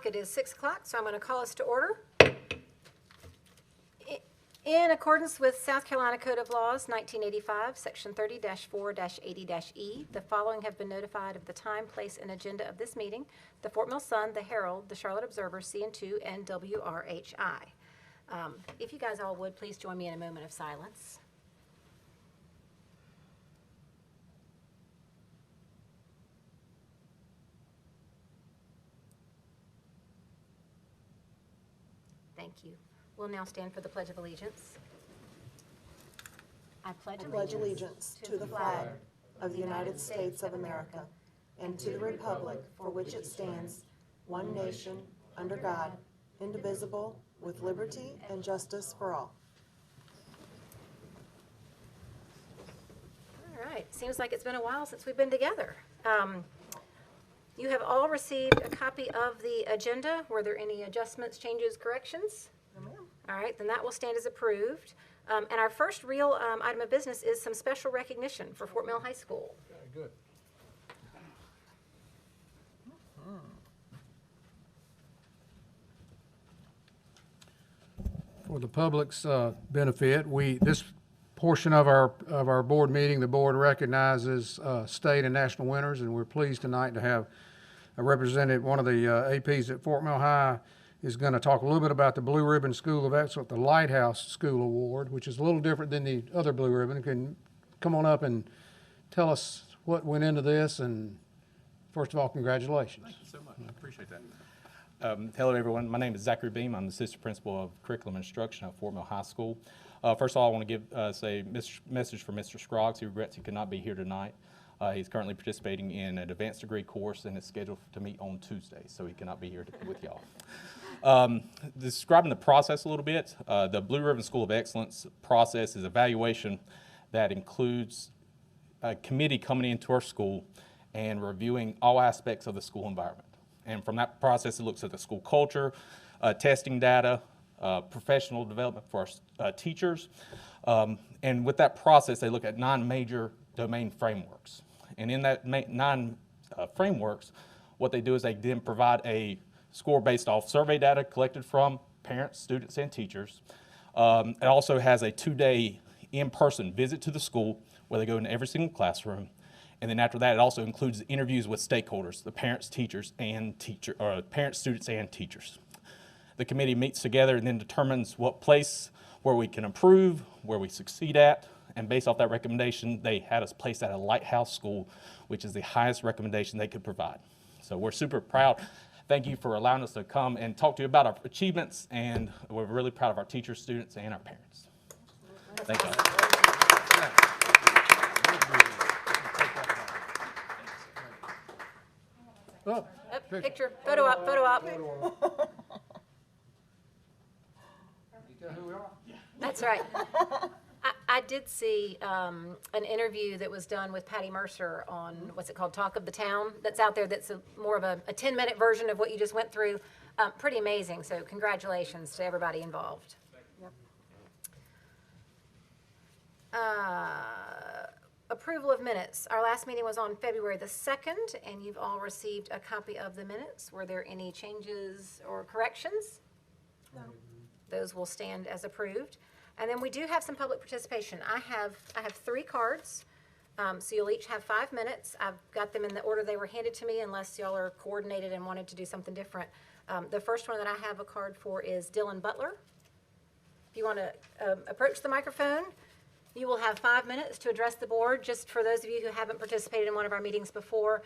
clock. It is 6 o'clock, so I'm going to call us to order. In accordance with South Carolina Code of Laws, 1985, Section 30-4-80-E, the following have been notified of the time, place, and agenda of this meeting: the Fort Mill Sun, the Herald, the Charlotte Observer, CN2, and WRHI. If you guys all would, please join me in a moment of silence. Thank you. We'll now stand for the Pledge of Allegiance. I pledge allegiance to the flag of the United States of America and to the republic for which it stands, one nation, under God, indivisible, with liberty and justice for all. All right. Seems like it's been a while since we've been together. You have all received a copy of the agenda. Were there any adjustments, changes, corrections? No, ma'am. All right, then that will stand as approved. And our first real item of business is some special recognition for Fort Mill High School. Okay, good. For the public's benefit, this portion of our board meeting, the board recognizes state and national winners, and we're pleased tonight to have a representative. One of the APs at Fort Mill High is going to talk a little bit about the Blue Ribbon School of Excellence, the Lighthouse School Award, which is a little different than the other Blue Ribbon. You can come on up and tell us what went into this, and first of all, congratulations. Thank you so much. I appreciate that. Hello, everyone. My name is Zachary Beam. I'm the Assistant Principal of Curriculum Instruction at Fort Mill High School. First of all, I want to say a message for Mr. Scroggs. He regrets he could not be here tonight. He's currently participating in an advanced degree course and is scheduled to meet on Tuesday, so he cannot be here with y'all. Describing the process a little bit, the Blue Ribbon School of Excellence process is evaluation that includes a committee coming into our school and reviewing all aspects of the school environment. And from that process, it looks at the school culture, testing data, professional development for our teachers. And with that process, they look at 9 major domain frameworks. And in that 9 frameworks, what they do is they then provide a score based off survey data collected from parents, students, and teachers. It also has a 2-day in-person visit to the school where they go into every single classroom. And then after that, it also includes interviews with stakeholders, the parents, teachers, and parents, students, and teachers. The committee meets together and then determines what place where we can improve, where we succeed at, and based off that recommendation, they had us placed at a Lighthouse School, which is the highest recommendation they could provide. So we're super proud. Thank you for allowing us to come and talk to you about our achievements, and we're really proud of our teachers, students, and our parents. Thank you. Oh, Picture, photo op, photo op. You tell who we are? That's right. I did see an interview that was done with Patty Mercer on, what's it called, Talk of the Town, that's out there, that's more of a 10-minute version of what you just went through. Pretty amazing, so congratulations to everybody involved. Approval of minutes. Our last meeting was on February the 2nd, and you've all received a copy of the minutes. Were there any changes or corrections? No. Those will stand as approved. And then we do have some public participation. I have 3 cards, so you'll each have 5 minutes. I've got them in the order they were handed to me, unless y'all are coordinated and wanted to do something different. The first one that I have a card for is Dylan Butler. If you want to approach the microphone, you will have 5 minutes to address the board. Just for those of you who haven't participated in one of our meetings before,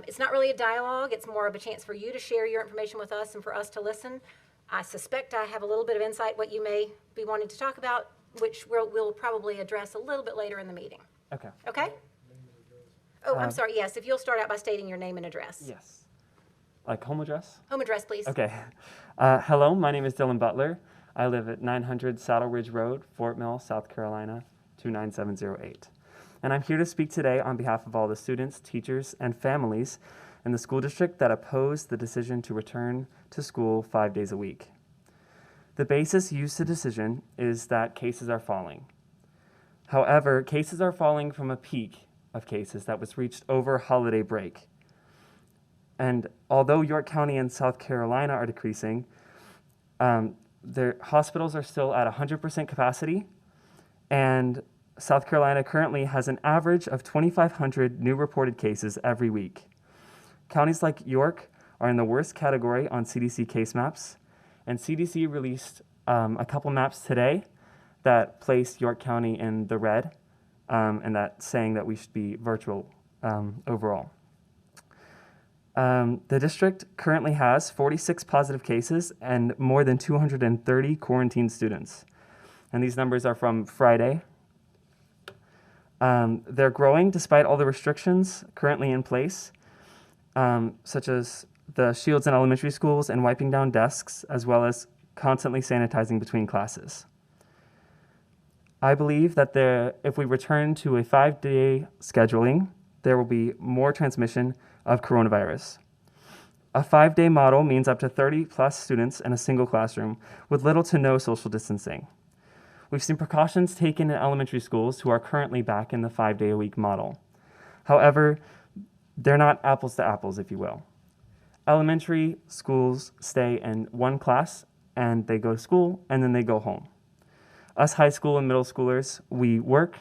it's not really a dialogue. It's more of a chance for you to share your information with us and for us to listen. I suspect I have a little bit of insight what you may be wanting to talk about, which we'll probably address a little bit later in the meeting. Okay. Okay? Oh, I'm sorry. Yes, if you'll start out by stating your name and address. Yes. Like home address? Home address, please. Okay. Hello, my name is Dylan Butler. I live at 900 Saddle Ridge Road, Fort Mill, South Carolina, 29708. And I'm here to speak today on behalf of all the students, teachers, and families in the school district that oppose the decision to return to school 5 days a week. The basis used to decision is that cases are falling. However, cases are falling from a peak of cases that was reached over holiday break. And although York County and South Carolina are decreasing, their hospitals are still at 100% capacity, and South Carolina currently has an average of 2,500 new reported cases every week. Counties like York are in the worst category on CDC case maps, and CDC released a couple maps today that placed York County in the red, and that saying that we should be virtual overall. The district currently has 46 positive cases and more than 230 quarantined students. And these numbers are from Friday. They're growing despite all the restrictions currently in place, such as the shields in elementary schools and wiping down desks, as well as constantly sanitizing between classes. I believe that if we return to a 5-day scheduling, there will be more transmission of coronavirus. A 5-day model means up to 30+ students in a single classroom with little to no social distancing. We've seen precautions taken in elementary schools who are currently back in the 5-day-a-week model. However, they're not apples to apples, if you will. Elementary schools stay in one class and they go to school and then they go home. Us high school and middle schoolers, we work,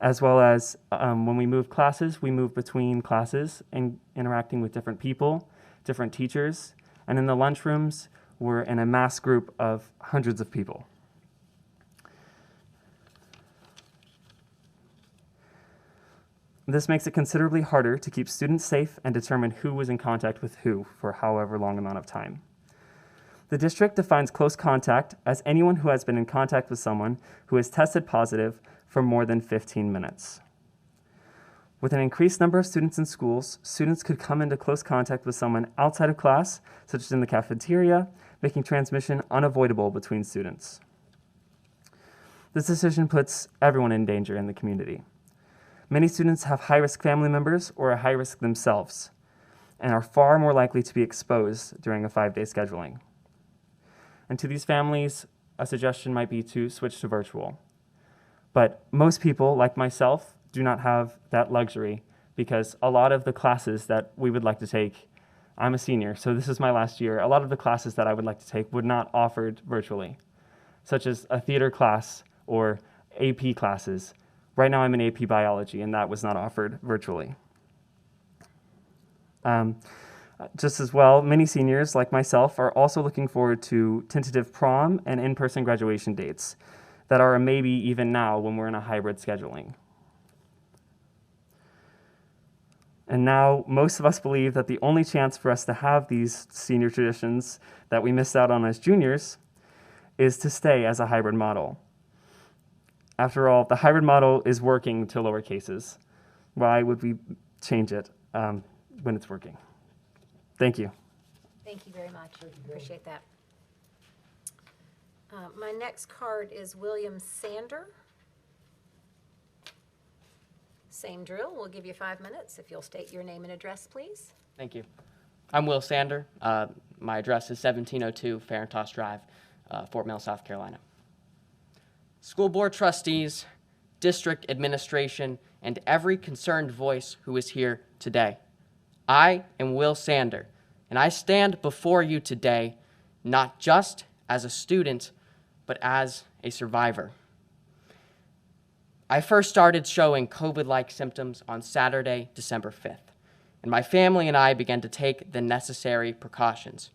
as well as when we move classes, we move between classes and interacting with different people, different teachers, and in the lunchrooms, we're in a mass group of hundreds of people. This makes it considerably harder to keep students safe and determine who was in contact with who for however long amount of time. The district defines close contact as anyone who has been in contact with someone who has tested positive for more than 15 minutes. With an increased number of students in schools, students could come into close contact with someone outside of class, such as in the cafeteria, making transmission unavoidable between students. This decision puts everyone in danger in the community. Many students have high-risk family members or are high-risk themselves and are far more likely to be exposed during a 5-day scheduling. And to these families, a suggestion might be to switch to virtual. But most people, like myself, do not have that luxury because a lot of the classes that we would like to take, I'm a senior, so this is my last year, a lot of the classes that I would like to take would not offered virtually, such as a theater class or AP classes. Right now I'm in AP biology and that was not offered virtually. Just as well, many seniors, like myself, are also looking forward to tentative prom and in-person graduation dates that are a maybe even now when we're in a hybrid scheduling. And now, most of us believe that the only chance for us to have these senior traditions that we missed out on as juniors is to stay as a hybrid model. After all, the hybrid model is working to lower cases. Why would we change it when it's working? Thank you. Thank you very much. Appreciate that. My next card is William Sander. Same drill. We'll give you 5 minutes if you'll state your name and address, please. Thank you. I'm Will Sander. My address is 1702 Farintos Drive, Fort Mill, South Carolina. School board trustees, district administration, and every concerned voice who is here today. I am Will Sander, and I stand before you today not just as a student, but as a survivor. I first started showing COVID-like symptoms on Saturday, December 5th, and my family and I began to take the necessary precautions.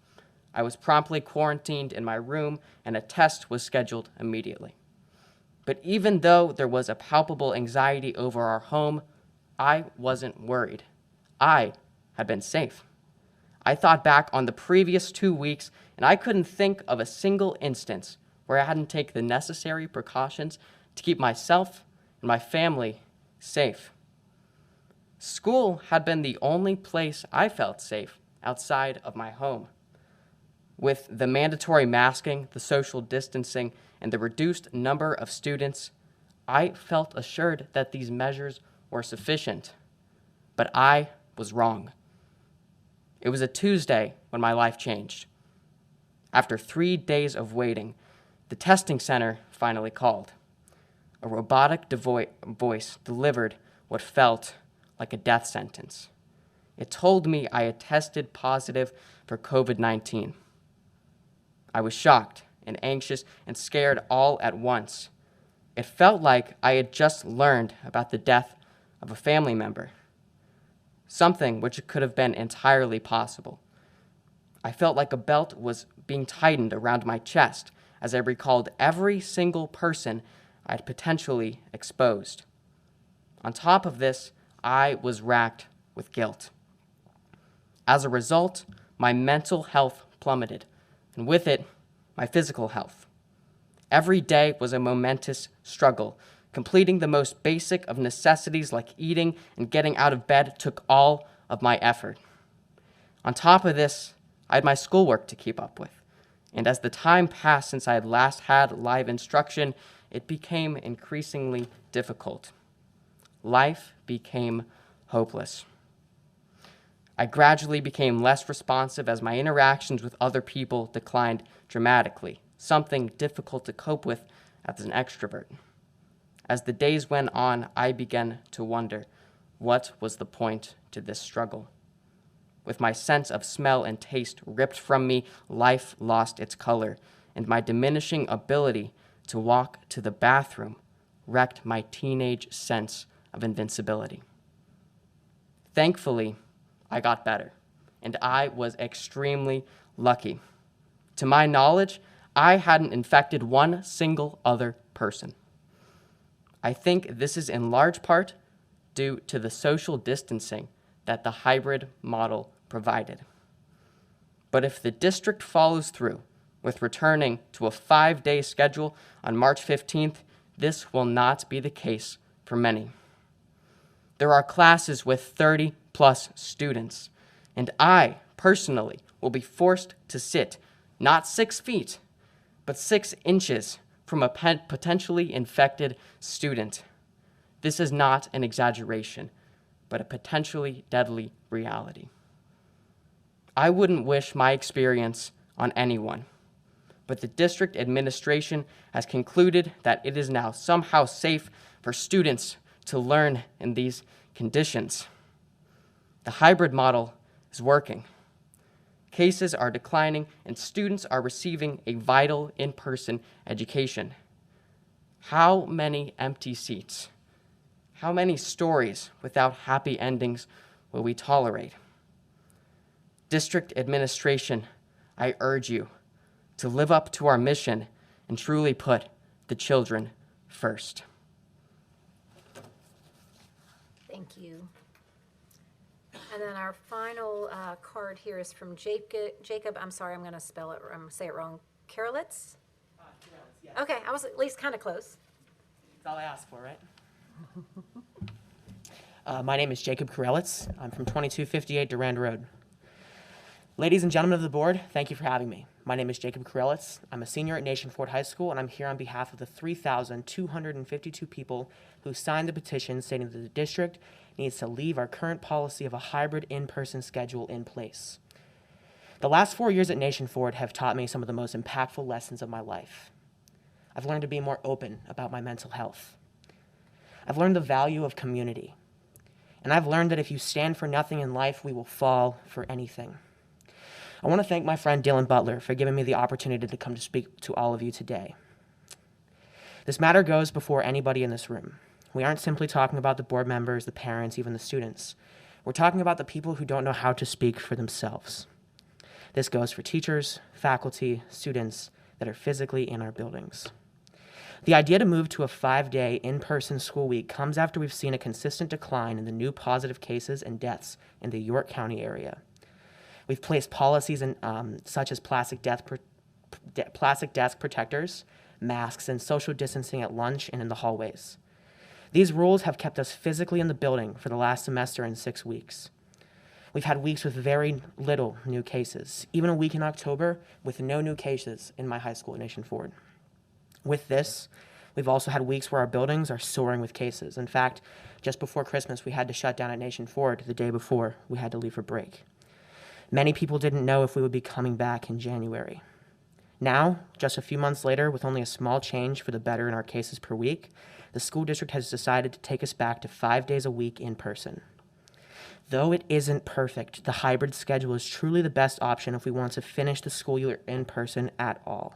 I was promptly quarantined in my room, and a test was scheduled immediately. But even though there was a palpable anxiety over our home, I wasn't worried. I had been safe. I thought back on the previous 2 weeks, and I couldn't think of a single instance where I hadn't taken the necessary precautions to keep myself and my family safe. School had been the only place I felt safe outside of my home. With the mandatory masking, the social distancing, and the reduced number of students, I felt assured that these measures were sufficient. But I was wrong. It was a Tuesday when my life changed. After 3 days of waiting, the testing center finally called. A robotic voice delivered what felt like a death sentence. It told me I had tested positive for COVID-19. I was shocked and anxious and scared all at once. It felt like I had just learned about the death of a family member, something which could have been entirely possible. I felt like a belt was being tightened around my chest as I recalled every single person I had potentially exposed. On top of this, I was racked with guilt. As a result, my mental health plummeted, and with it, my physical health. Every day was a momentous struggle. Completing the most basic of necessities like eating and getting out of bed took all of my effort. On top of this, I had my schoolwork to keep up with, and as the time passed since I had last had live instruction, it became increasingly difficult. Life became hopeless. I gradually became less responsive as my interactions with other people declined dramatically, something difficult to cope with as an extrovert. As the days went on, I began to wonder, what was the point to this struggle? With my sense of smell and taste ripped from me, life lost its color, and my diminishing ability to walk to the bathroom wrecked my teenage sense of invincibility. Thankfully, I got better, and I was extremely lucky. To my knowledge, I hadn't infected one single other person. I think this is in large part due to the social distancing that the hybrid model provided. But if the district follows through with returning to a 5-day schedule on March 15th, this will not be the case for many. There are classes with 30+ students, and I, personally, will be forced to sit not 6 feet, but 6 inches from a potentially infected student. This is not an exaggeration, but a potentially deadly reality. I wouldn't wish my experience on anyone, but the district administration has concluded that it is now somehow safe for students to learn in these conditions. The hybrid model is working. Cases are declining, and students are receiving a vital in-person education. How many empty seats? How many stories without happy endings will we tolerate? District administration, I urge you to live up to our mission and truly put the children first. Thank you. And then our final card here is from Jacob, I'm sorry, I'm going to say it wrong, Karolitz? Yeah. Okay, I was at least kind of close. That's all I asked for, right? My name is Jacob Karelitz. I'm from 2258 Durand Road. Ladies and gentlemen of the board, thank you for having me. My name is Jacob Karelitz. I'm a senior at Nation Ford High School, and I'm here on behalf of the 3,252 people who signed the petition stating that the district needs to leave our current policy of a hybrid in-person schedule in place. The last 4 years at Nation Ford have taught me some of the most impactful lessons of my life. I've learned to be more open about my mental health. I've learned the value of community. And I've learned that if you stand for nothing in life, we will fall for anything. I want to thank my friend Dylan Butler for giving me the opportunity to come to speak to all of you today. This matter goes before anybody in this room. We aren't simply talking about the board members, the parents, even the students. We're talking about the people who don't know how to speak for themselves. This goes for teachers, faculty, students that are physically in our buildings. The idea to move to a 5-day in-person school week comes after we've seen a consistent decline in the new positive cases and deaths in the York County area. We've placed policies such as plastic desk protectors, masks, and social distancing at lunch and in the hallways. These rules have kept us physically in the building for the last semester and 6 weeks. We've had weeks with very little new cases, even a week in October with no new cases in my high school at Nation Ford. With this, we've also had weeks where our buildings are soaring with cases. In fact, just before Christmas, we had to shut down at Nation Ford the day before we had to leave for break. Many people didn't know if we would be coming back in January. Now, just a few months later, with only a small change for the better in our cases per week, the school district has decided to take us back to 5 days a week in person. Though it isn't perfect, the hybrid schedule is truly the best option if we want to finish the school year in person at all.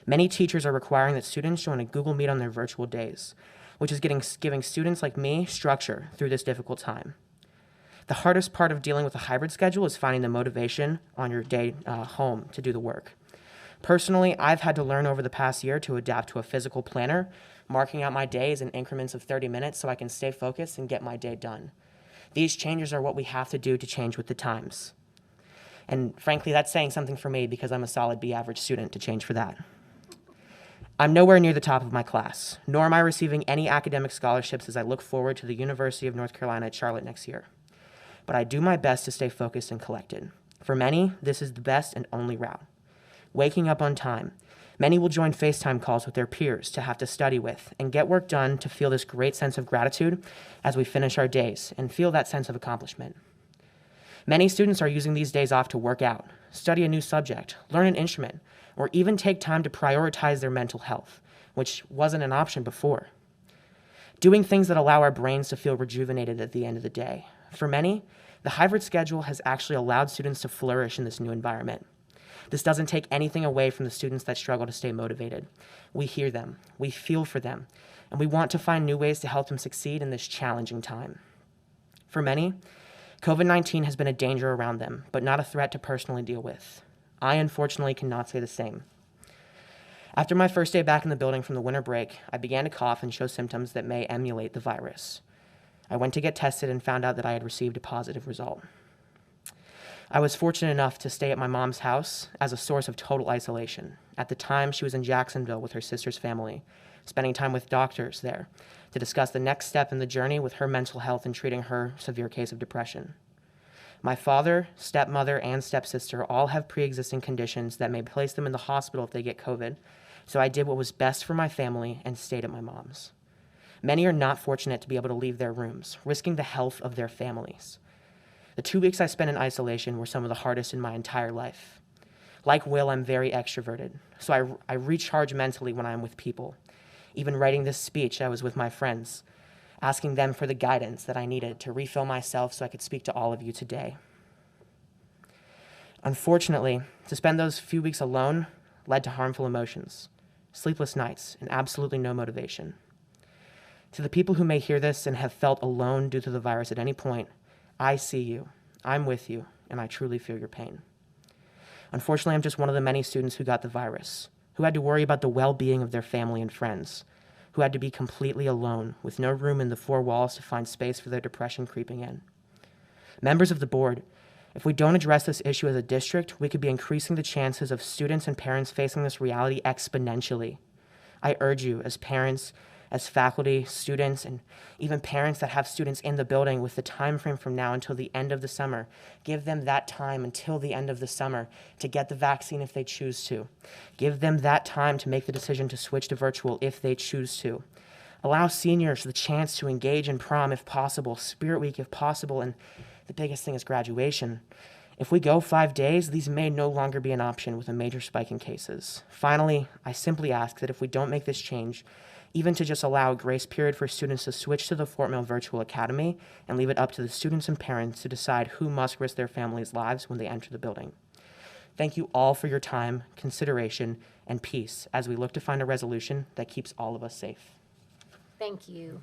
Many teachers are requiring that students join a Google Meet on their virtual days, which is giving students like me structure through this difficult time. The hardest part of dealing with a hybrid schedule is finding the motivation on your day home to do the work. Personally, I've had to learn over the past year to adapt to a physical planner, marking out my days in increments of 30 minutes so I can stay focused and get my day done. These changes are what we have to do to change with the times. And frankly, that's saying something for me because I'm a solid B average student to change for that. I'm nowhere near the top of my class, nor am I receiving any academic scholarships as I look forward to the University of North Carolina at Charlotte next year. But I do my best to stay focused and collected. For many, this is the best and only route. Waking up on time. Many will join FaceTime calls with their peers to have to study with and get work done to feel this great sense of gratitude as we finish our days and feel that sense of accomplishment. Many students are using these days off to work out, study a new subject, learn an instrument, or even take time to prioritize their mental health, which wasn't an option before. Doing things that allow our brains to feel rejuvenated at the end of the day. For many, the hybrid schedule has actually allowed students to flourish in this new environment. This doesn't take anything away from the students that struggle to stay motivated. We hear them, we feel for them, and we want to find new ways to help them succeed in this challenging time. For many, COVID-19 has been a danger around them, but not a threat to personally deal with. I unfortunately cannot say the same. After my first day back in the building from the winter break, I began to cough and show symptoms that may emulate the virus. I went to get tested and found out that I had received a positive result. I was fortunate enough to stay at my mom's house as a source of total isolation. At the time, she was in Jacksonville with her sister's family, spending time with doctors there to discuss the next step in the journey with her mental health and treating her severe case of depression. My father, stepmother, and stepsister all have pre-existing conditions that may place them in the hospital if they get COVID, so I did what was best for my family and stayed at my mom's. Many are not fortunate to be able to leave their rooms, risking the health of their families. The 2 weeks I spent in isolation were some of the hardest in my entire life. Like Will, I'm very extroverted, so I recharge mentally when I'm with people. Even writing this speech, I was with my friends, asking them for the guidance that I needed to refill myself so I could speak to all of you today. Unfortunately, to spend those few weeks alone led to harmful emotions, sleepless nights, and absolutely no motivation. To the people who may hear this and have felt alone due to the virus at any point, I see you, I'm with you, and I truly feel your pain. Unfortunately, I'm just one of the many students who got the virus, who had to worry about the well-being of their family and friends, who had to be completely alone, with no room in the four walls to find space for their depression creeping in. Members of the board, if we don't address this issue as a district, we could be increasing the chances of students and parents facing this reality exponentially. I urge you, as parents, as faculty, students, and even parents that have students in the building with the time frame from now until the end of the summer, give them that time until the end of the summer to get the vaccine if they choose to. Give them that time to make the decision to switch to virtual if they choose to. Allow seniors the chance to engage in prom if possible, Spirit Week if possible, and the biggest thing is graduation. If we go 5 days, these may no longer be an option with a major spike in cases. Finally, I simply ask that if we don't make this change, even to just allow a grace period for students to switch to the Fort Mill Virtual Academy and leave it up to the students and parents to decide who must risk their families' lives when they enter the building. Thank you all for your time, consideration, and peace as we look to find a resolution that keeps all of us safe. Thank you.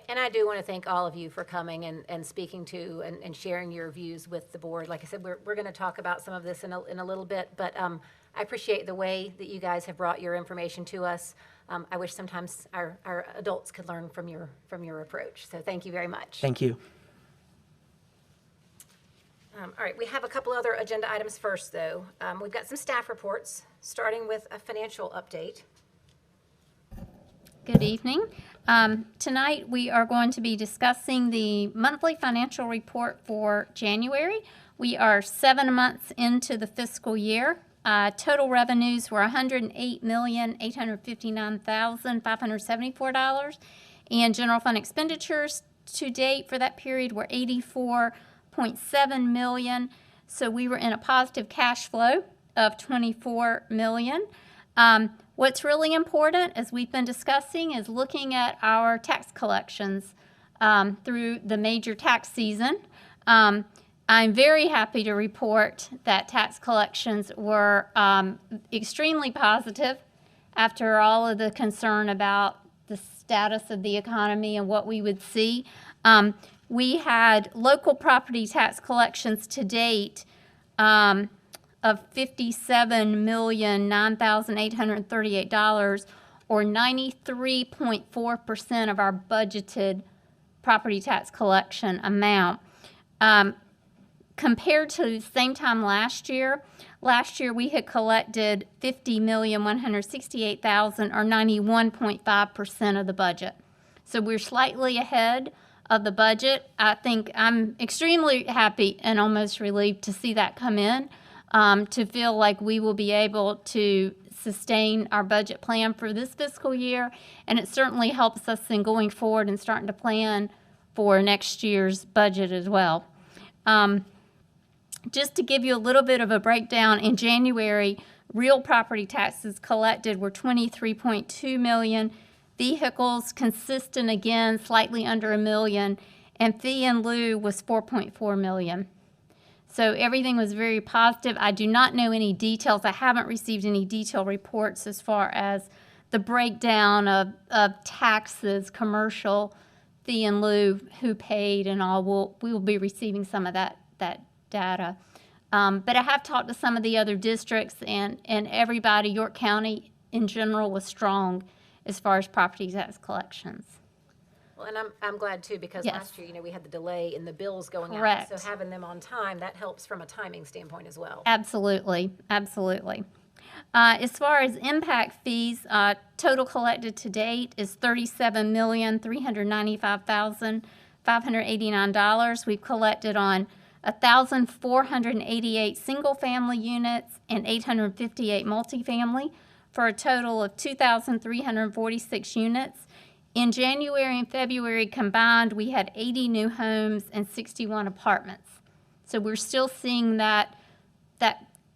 And I do want to thank all of you for coming and speaking to and sharing your views with the board. Like I said, we're going to talk about some of this in a little bit, but I appreciate the way that you guys have brought your information to us. I wish sometimes our adults could learn from your approach. So thank you very much. Thank you. All right, we have a couple other agenda items first, though. We've got some staff reports, starting with a financial update. Good evening. Tonight we are going to be discussing the monthly financial report for January. We are 7 months into the fiscal year. Total revenues were $108,859,574, and general fund expenditures to date for that period were $84.7 million. So we were in a positive cash flow of $24 million. What's really important, as we've been discussing, is looking at our tax collections through the major tax season. I'm very happy to report that tax collections were extremely positive after all of the concern about the status of the economy and what we would see. We had local property tax collections to date of $57,009,838, or 93.4% of our budgeted property tax collection amount. Compared to the same time last year we had collected $50,168,000, or 91.5% of the budget. So we're slightly ahead of the budget. I think I'm extremely happy and almost relieved to see that come in, to feel like we will be able to sustain our budget plan for this fiscal year, and it certainly helps us in going forward and starting to plan for next year's budget as well. Just to give you a little bit of a breakdown, in January, real property taxes collected were $23.2 million, vehicles consistent again, slightly under $1 million, and fee in lieu was $4.4 million. So everything was very positive. I do not know any details. I haven't received any detailed reports as far as the breakdown of taxes, commercial, fee in lieu, who paid, and all. We will be receiving some of that data. But I have talked to some of the other districts, and everybody, York County in general, was strong as far as property tax collections. Well, and I'm glad too, because Yes. last year, we had the delay in the bills going Correct. out. So having them on time, that helps from a timing standpoint as well. Absolutely, absolutely. As far as impact fees, total collected to date is $37,395,589. We've collected on 1,488 single-family units and 858 multifamily, for a total of 2,346 units. In January and February combined, we had 80 new homes and 61 apartments. So we're still seeing that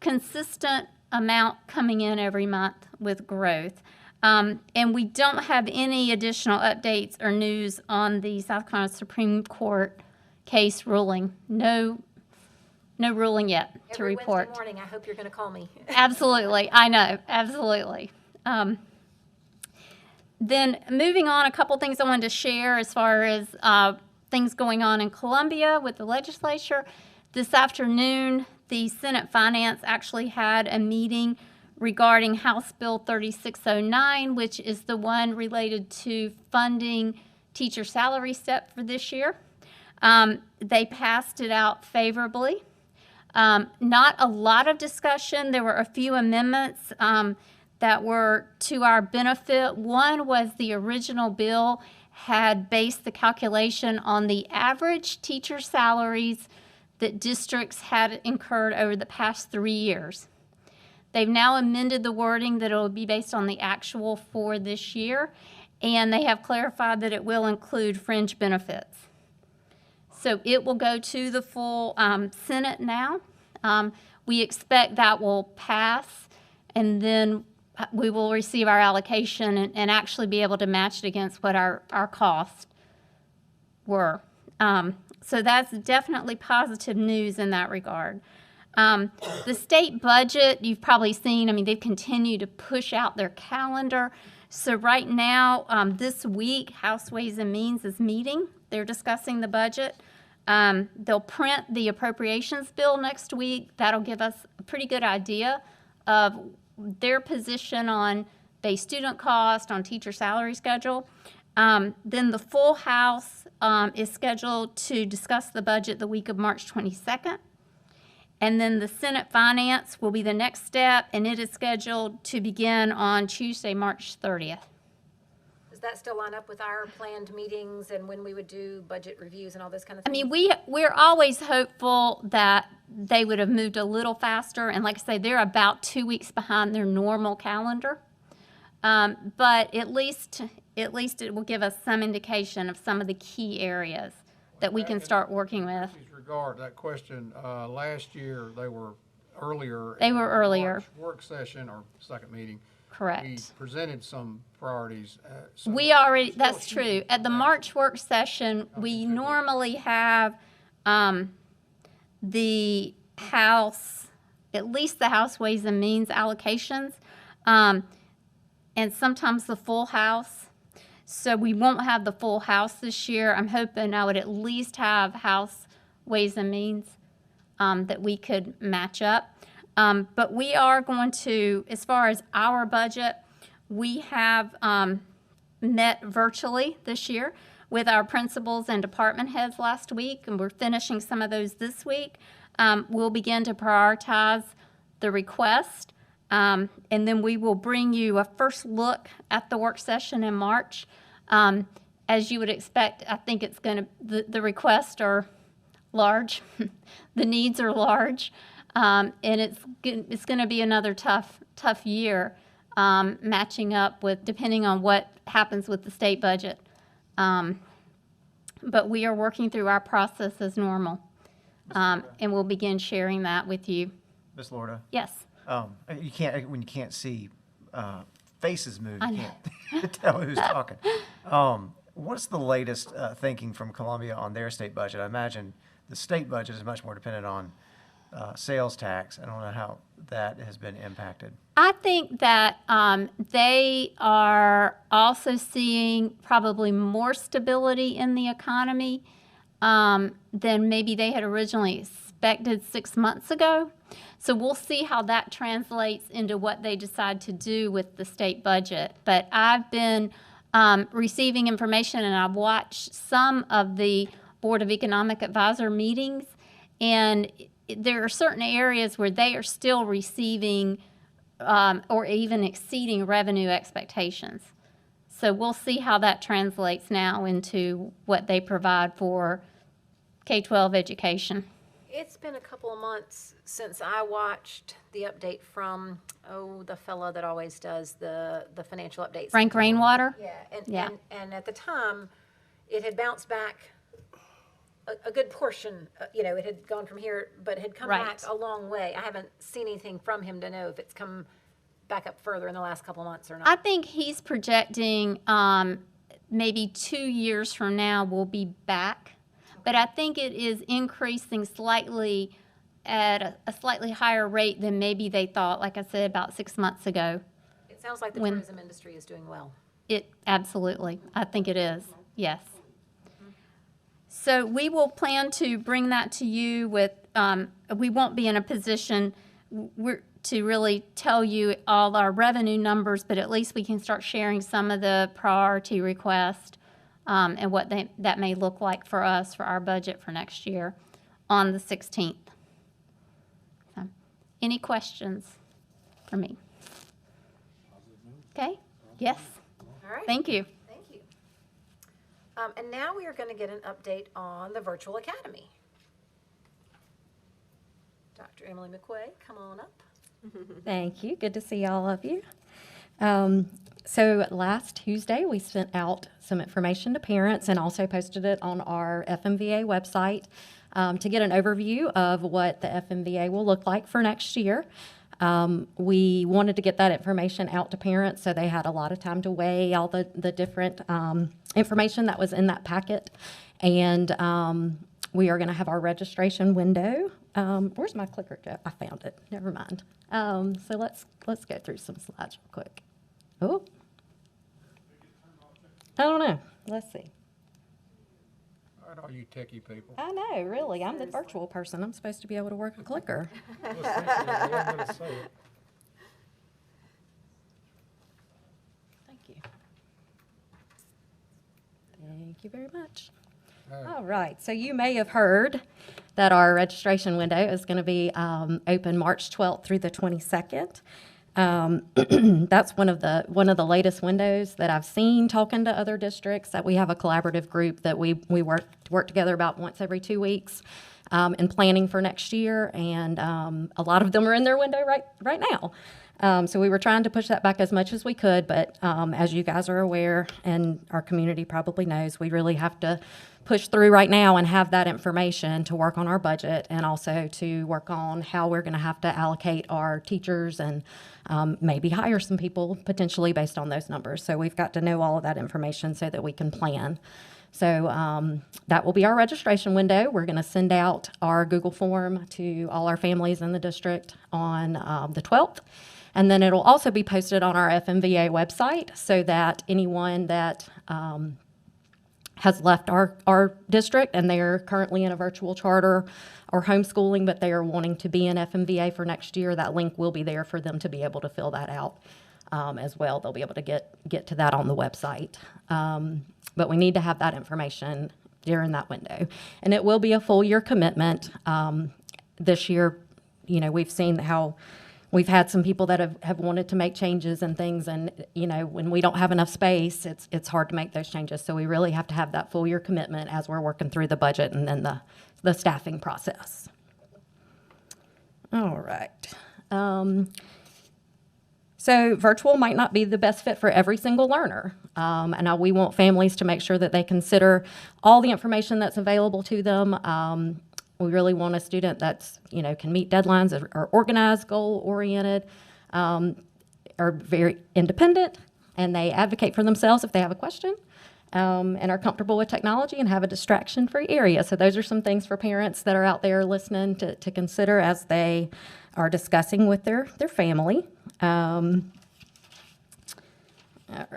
consistent amount coming in every month with growth. And we don't have any additional updates or news on the South Carolina Supreme Court case ruling. No ruling yet to Every report. Wednesday morning, I hope you're going to call me. Absolutely, I know, absolutely. Then moving on, a couple things I wanted to share as far as things going on in Columbia with the legislature. This afternoon, the Senate Finance actually had a meeting regarding House Bill 3609, which is the one related to funding teacher salary step for this year. They passed it out favorably. Not a lot of discussion. There were a few amendments that were to our benefit. One was the original bill had based the calculation on the average teacher salaries that districts had incurred over the past 3 years. They've now amended the wording that it will be based on the actual for this year, and they have clarified that it will include fringe benefits. So it will go to the full Senate now. We expect that will pass, and then we will receive our allocation and actually be able to match it against what our costs were. So that's definitely positive news in that regard. The state budget, you've probably seen, they've continued to push out their calendar. So right now, this week, House Ways and Means is meeting. They're discussing the budget. They'll print the appropriations bill next week. That'll give us a pretty good idea of their position on base student cost, on teacher salary schedule. Then the full House is scheduled to discuss the budget the week of March 22nd. And then the Senate Finance will be the next step, and it is scheduled to begin on Tuesday, March 30th. Does that still line up with our planned meetings and when we would do budget reviews and all this kind of thing? We're always hopeful that they would have moved a little faster, and like I say, they're about 2 weeks behind their normal calendar. But at least it will give us some indication of some of the key areas that we can start working with. Regard that question, last year they were earlier. They were earlier. March work session or second meeting. Correct. We presented some priorities. That's true. At the March work session, we normally have the House, at least the House Ways and Means allocations, and sometimes the full House. So we won't have the full House this year. I'm hoping I would at least have House Ways and Means that we could match up. But we are going to, as far as our budget, we have met virtually this year with our principals and department heads last week, and we're finishing some of those this week. We'll begin to prioritize the request, and then we will bring you a first look at the work session in March. As you would expect, I think it's going to, the requests are large, the needs are large, and it's going to be another tough year, matching up with, depending on what happens with the state budget. But we are working through our process as normal, and we'll begin sharing that with you. Ms. Lorda, Yes. you can't, when you can't see faces move, I you know. can't tell who's talking. What's the latest thinking from Columbia on their state budget? I imagine the state budget is much more dependent on sales tax. I don't know how that has been impacted. I think that they are also seeing probably more stability in the economy than maybe they had originally expected 6 months ago. So we'll see how that translates into what they decide to do with the state budget. But I've been receiving information, and I've watched some of the Board of Economic Advisor meetings, and there are certain areas where they are still receiving or even exceeding revenue expectations. So we'll see how that translates now into what they provide for K-12 education. It's been a couple of months since I watched the update from, the fellow that always does the financial updates. Frank Rainwater? Yeah, Yeah. and at the time, it had bounced back a good portion, it had gone from here, but had come Right. back a long way. I haven't seen anything from him to know if it's come back up further in the last couple of months or not. I think he's projecting maybe 2 years from now we'll be back. But I think it is increasing slightly at a slightly higher rate than maybe they thought, like I said, about 6 months ago. It sounds like the when- tourism industry is doing well. It absolutely, I think it is, yes. So we will plan to bring that to you with, we won't be in a position to really tell you all our revenue numbers, but at least we can start sharing some of the priority requests and what that may look like for us for our budget for next year on the 16th. So, any questions for me? Okay, yes, All right. thank you. Thank you. And now we are going to get an update on the virtual academy. Dr. Emily Mcquay, come on up. Thank you. Good to see all of you. So last Tuesday, we sent out some information to parents and also posted it on our FMVA website to get an overview of what the FMVA will look like for next year. We wanted to get that information out to parents so they had a lot of time to weigh all the different information that was in that packet. And we are going to have our registration window. Where's my clicker go? I found it. Never mind. So let's go through some slides real quick. Oh, I don't know. Let's see. All right, all you techie people. I know, really. I'm the virtual person. I'm supposed to be able to work a clicker. Well, essentially, I wasn't gonna say it. Thank you. Thank you very much. All right, so you may have heard that our registration window is going to be open March 12th through the 22nd. That's one of the latest windows that I've seen talking to other districts, that we have a collaborative group that we work together about once every 2 weeks in planning for next year, and a lot of them are in their window right now. So we were trying to push that back as much as we could, but as you guys are aware, and our community probably knows, we really have to push through right now and have that information to work on our budget, and also to work on how we're going to have to allocate our teachers and maybe hire some people potentially based on those numbers. So we've got to know all of that information so that we can plan. So that will be our registration window. We're going to send out our Google form to all our families in the district on the 12th. And then it'll also be posted on our FMVA website so that anyone that has left our district and they're currently in a virtual charter or homeschooling, but they are wanting to be in FMVA for next year, that link will be there for them to be able to fill that out as well. They'll be able to get to that on the website. But we need to have that information during that window. And it will be a full year commitment. This year, we've seen how we've had some people that have wanted to make changes and things, and when we don't have enough space, it's hard to make those changes. So we really have to have that full year commitment as we're working through the budget and then the staffing process. All right. So virtual might not be the best fit for every single learner. And we want families to make sure that they consider all the information that's available to them. We really want a student that's, can meet deadlines, are organized, goal-oriented, are very independent, and they advocate for themselves if they have a question, and are comfortable with technology and have a distraction-free area. So those are some things for parents that are out there listening to consider as they are discussing with their family. All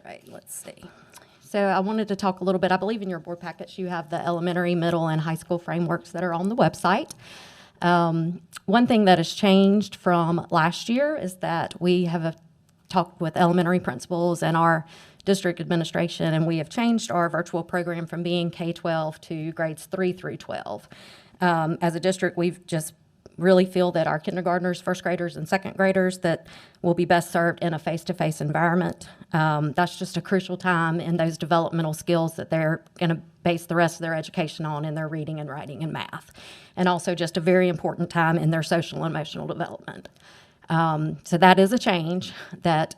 right, let's see. So I wanted to talk a little bit, I believe in your board packets you have the elementary, middle, and high school frameworks that are on the website. One thing that has changed from last year is that we have talked with elementary principals and our district administration, and we have changed our virtual program from being K-12 to grades 3 through 12. As a district, we've just really feel that our kindergartners, first graders, and second graders that will be best served in a face-to-face environment. That's just a crucial time in those developmental skills that they're going to base the rest of their education on in their reading and writing and math. And also just a very important time in their social and emotional development. So that is a change that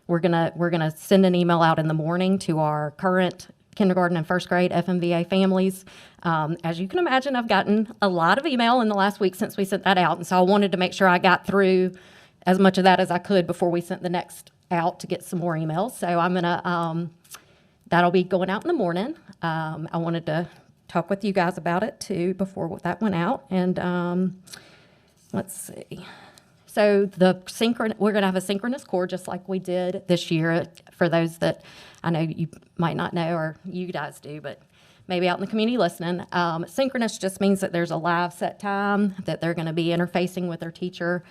we're gonna send an email out in the morning to our current kindergarten and first grade FMVA families. As you can imagine, I've gotten a lot of email in the last week since we sent that out, and so I wanted to make sure I got through as much of that as I could before we sent the next out to get some more emails. So I'm gonna, that'll be going out in the morning. I wanted to talk with you guys about it too before that went out, and let's see. So we're going to have a synchronous core just like we did this year. For those that I know you might not know, or you guys do, but maybe out in the community listening, synchronous just means that there's a live set time that they're going to be interfacing with their teacher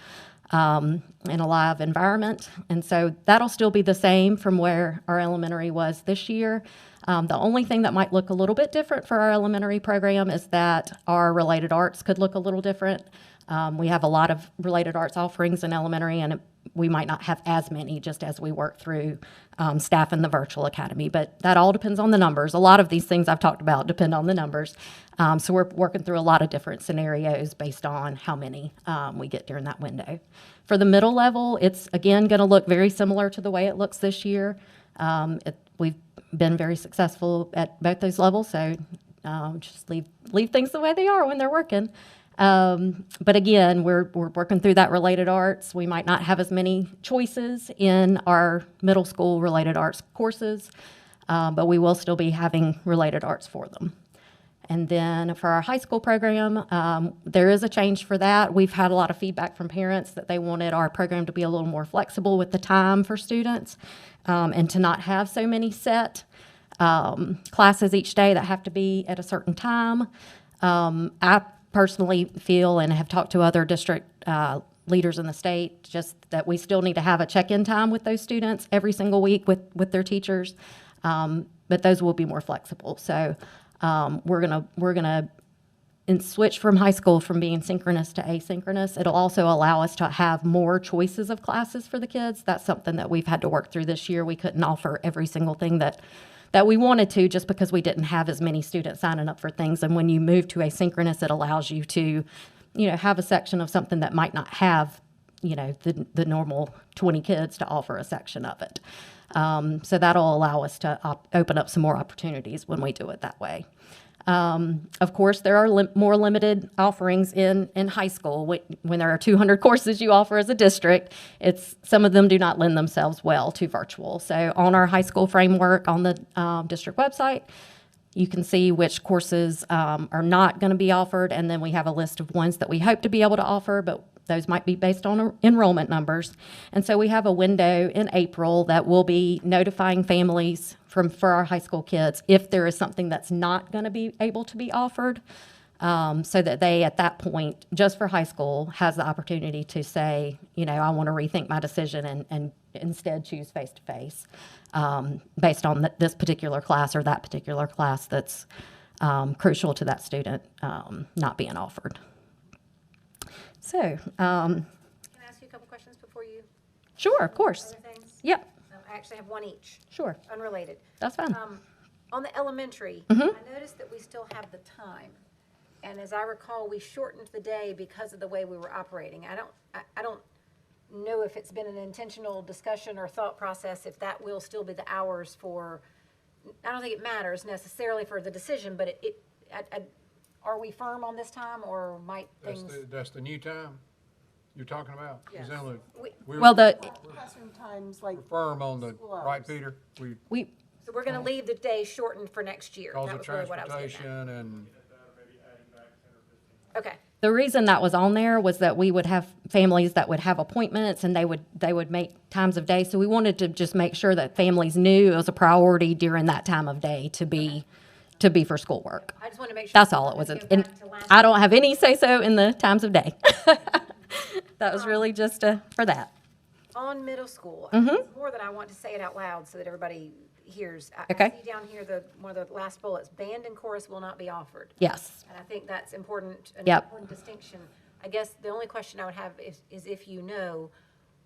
in a live environment. And so that'll still be the same from where our elementary was this year. The only thing that might look a little bit different for our elementary program is that our related arts could look a little different. We have a lot of related arts offerings in elementary, and we might not have as many just as we work through staff in the virtual academy. But that all depends on the numbers. A lot of these things I've talked about depend on the numbers. So we're working through a lot of different scenarios based on how many we get during that window. For the middle level, it's, again, going to look very similar to the way it looks this year. We've been very successful at both those levels, so just leave things the way they are when they're working. But again, we're working through that related arts. We might not have as many choices in our middle school related arts courses, but we will still be having related arts for them. And then for our high school program, there is a change for that. We've had a lot of feedback from parents that they wanted our program to be a little more flexible with the time for students, and to not have so many set classes each day that have to be at a certain time. I personally feel, and have talked to other district leaders in the state, just that we still need to have a check-in time with those students every single week with their teachers, but those will be more flexible. So we're gonna switch from high school from being synchronous to asynchronous. It'll also allow us to have more choices of classes for the kids. That's something that we've had to work through this year. We couldn't offer every single thing that we wanted to, just because we didn't have as many students signing up for things. And when you move to asynchronous, it allows you to, have a section of something that might not have, the normal 20 kids to offer a section of it. So that'll allow us to open up some more opportunities when we do it that way. Of course, there are more limited offerings in high school. When there are 200 courses you offer as a district, some of them do not lend themselves well to virtual. So on our high school framework on the district website, you can see which courses are not going to be offered, and then we have a list of ones that we hope to be able to offer, but those might be based on enrollment numbers. And so we have a window in April that will be notifying families for our high school kids if there is something that's not going to be able to be offered, so that they, at that point, just for high school, has the opportunity to say, I want to rethink my decision and instead choose face-to-face based on this particular class or that particular class that's crucial to that student not being offered. So, Can I ask you a couple questions before you? sure, of course. Other things? Yep, I actually have one each, sure. unrelated. That's fine. On the elementary, Mm-hmm. I noticed that we still have the time. And as I recall, we shortened the day because of the way we were operating. I don't know if it's been an intentional discussion or thought process, if that will still be the hours for, I don't think it matters necessarily for the decision, but are we firm on this time, or might things? That's the new time you're talking about? Yes. Well, Classroom times, like, We're firm on the, School hours. right, Peter? we, So we're gonna leave the day shortened for next year. Because That of was really what I was getting at. transportation and, Okay, the reason that was on there was that we would have families that would have appointments and they would make times of day. So we wanted to just make sure that families knew it was a priority during that time of day to be for schoolwork. I just want to make sure. That's all it was. Let's go And back to last I don't have any say-so in the times of day. That was really just for that. On middle school, Mm-hmm. it's more that I want to say it out loud so that everybody hears. I Okay. see down here one of the last bullets, band and chorus will not be offered. Yes. And I think that's important, an Yep. important distinction. I guess the only question I would have is if you know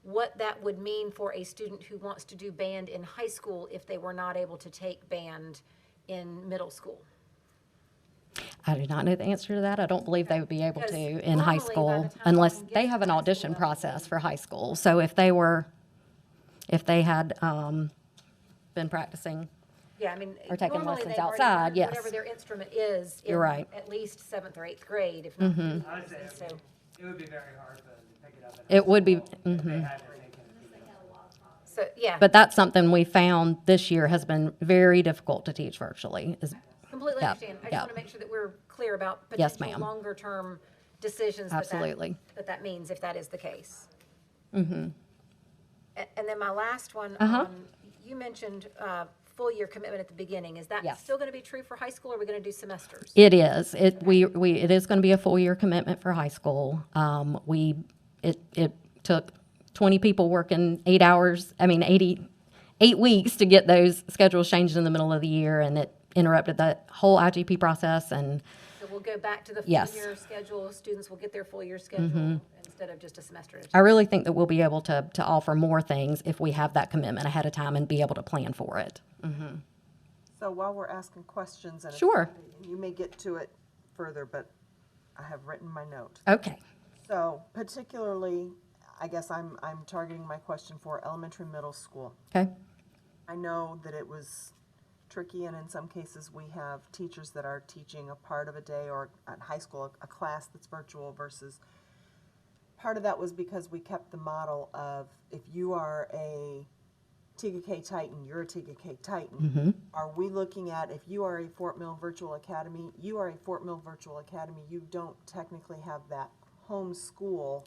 what that would mean for a student who wants to do band in high school if they were not able to take band in middle school. I do not know the answer to that. I don't believe they would be able to Because in high normally by school the time unless one they gets have to an high school audition level, process for high school. So if they had been practicing, Yeah, I mean. Or taking normally lessons they've already outside, learned yes. Whatever their instrument is. You're in right. At least 7th or 8th grade, if not. Mm-hmm. I would say So, it would be very hard to pick it up. it would be, If they had to take it. so, yeah. but that's something we found this year has been very difficult to teach virtually. Completely Yeah, understand. I just yeah. want to make sure that we're clear about Yes, potential ma'am. longer-term decisions Absolutely. that means if that is the case. Mm-hmm. And then my last one, Uh-huh. you mentioned full-year commitment at the beginning. Is that Yes. still going to be true for high school, or are we going to do semesters? It is. It is going to be a full year commitment for high school. It took 20 people working 8 weeks to get those schedules changed in the middle of the year, and it interrupted the whole IGP process. And So we'll go back to the Yes. full-year schedule. Students will get their full-year schedule instead of just a semester at a I time. really think that we'll be able to offer more things if we have that commitment ahead of time and be able to plan for it. so while we're asking questions, and Sure. you may get to it further, but I have written my note. Okay. So particularly, I guess I'm targeting my question for elementary, middle school. Okay. I know that it was tricky, and in some cases, we have teachers that are teaching a part of a day, or at high school, a class that's virtual versus, part of that was because we kept the model of, if you are a TKK Titan, you're a TKK Titan. Are we looking at, if you are a Fort Mill Virtual Academy, you are a Fort Mill Virtual Academy, you don't technically have that home school.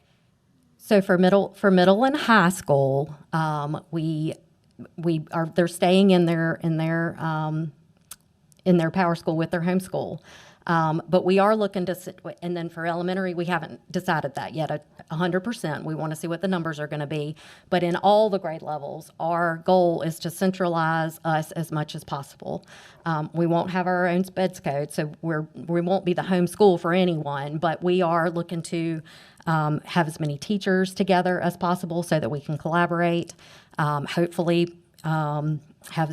So for middle and high school, they're staying in their power school with their home school. But we are looking to and then for elementary, we haven't decided that yet 100%. We want to see what the numbers are going to be. But in all the grade levels, our goal is to centralize us as much as possible. We won't have our own speds code, so we won't be the home school for anyone, but we are looking to have as many teachers together as possible so that we can collaborate. Hopefully, have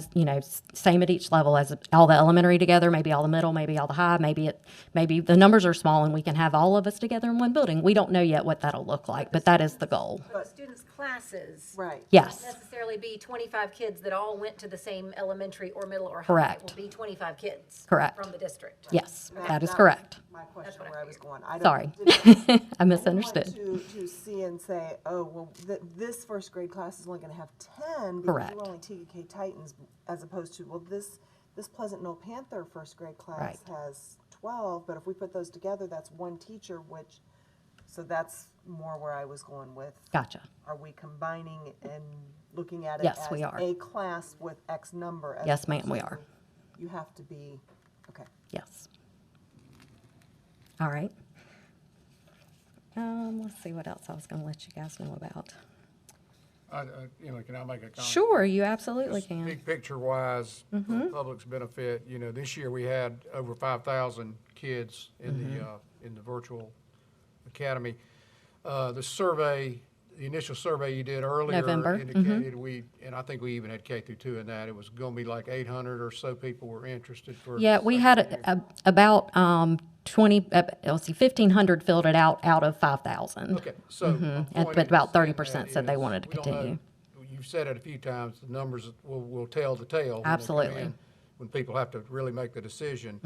same at each level as all the elementary together, maybe all the middle, maybe all the high, maybe the numbers are small and we can have all of us together in one building. We don't know yet what that'll look like, but that is the goal. But the students classes. Right. Yes, Necessarily be 25 kids that all went to the same elementary or middle or high. Correct. It will be 25 kids. Correct. From the district. yes, that is was correct. My question where I was going. Sorry, I misunderstood. To see and say, oh, well, this first grade class is only gonna have 10 because Correct. we're only TK Titans, as opposed to, well, this Pleasant Knoll Panther first grade class Right. has 12, but if we put those together, that's one teacher, so that's more where I was going with. Gotcha. Are we combining and looking at it Yes, as we are. a class with X number? as Yes, ma'am, opposed we to are. You have to be, okay. Yes. All right. Let's see what else I was going to let you guys know about. Can I make a comment? Sure, you absolutely Just can. Big picture wise, for the public's benefit, this year we had over 5,000 kids in the virtual academy. The initial survey you did earlier November, indicated and I think we even had K through 2 in that, it was gonna be like 800 or so people were interested for. Yeah, we had about 1,500 filled it out of 5,000. Okay, so. my And- point but about in saying 30% that said they is, wanted to we don't know- continue. You've said it a few times, the numbers will tell the tale. when they come Absolutely. in, When people have to really make the decision.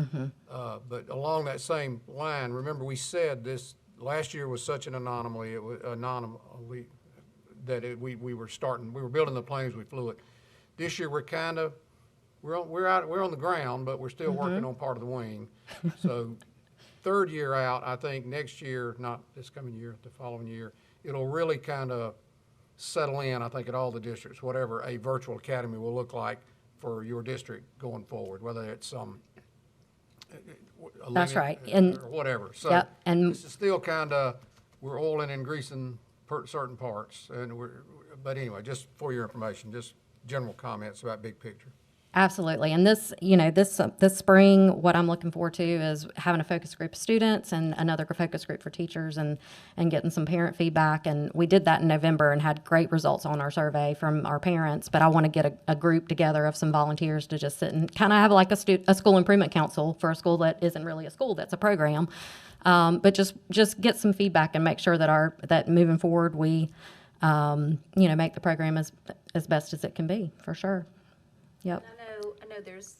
But along that same line, remember we said this, last year was such an anomaly, we were building the planes, we flew it. This year, we're on the ground, but we're still working on part of the wing. So third year out, I think next year, not this coming year, the following year, it'll really kind of settle in, I think, at all the districts, whatever a virtual academy will look like for your district going forward, whether it's a That's limit right, and- or whatever. So Yep, and- this is still kind of, we're oiling and greasing certain parts, but anyway, just for your information, just general comments about big picture. Absolutely. And this spring, what I'm looking forward to is having a focus group of students and another focus group for teachers and getting some parent feedback. And we did that in November and had great results on our survey from our parents. But I want to get a group together of some volunteers to just sit and kind of have like a school improvement council for a school that isn't really a school, that's a program. But just get some feedback and make sure that moving forward, we, make the program as best as it can be, for sure. Yep. I know there's,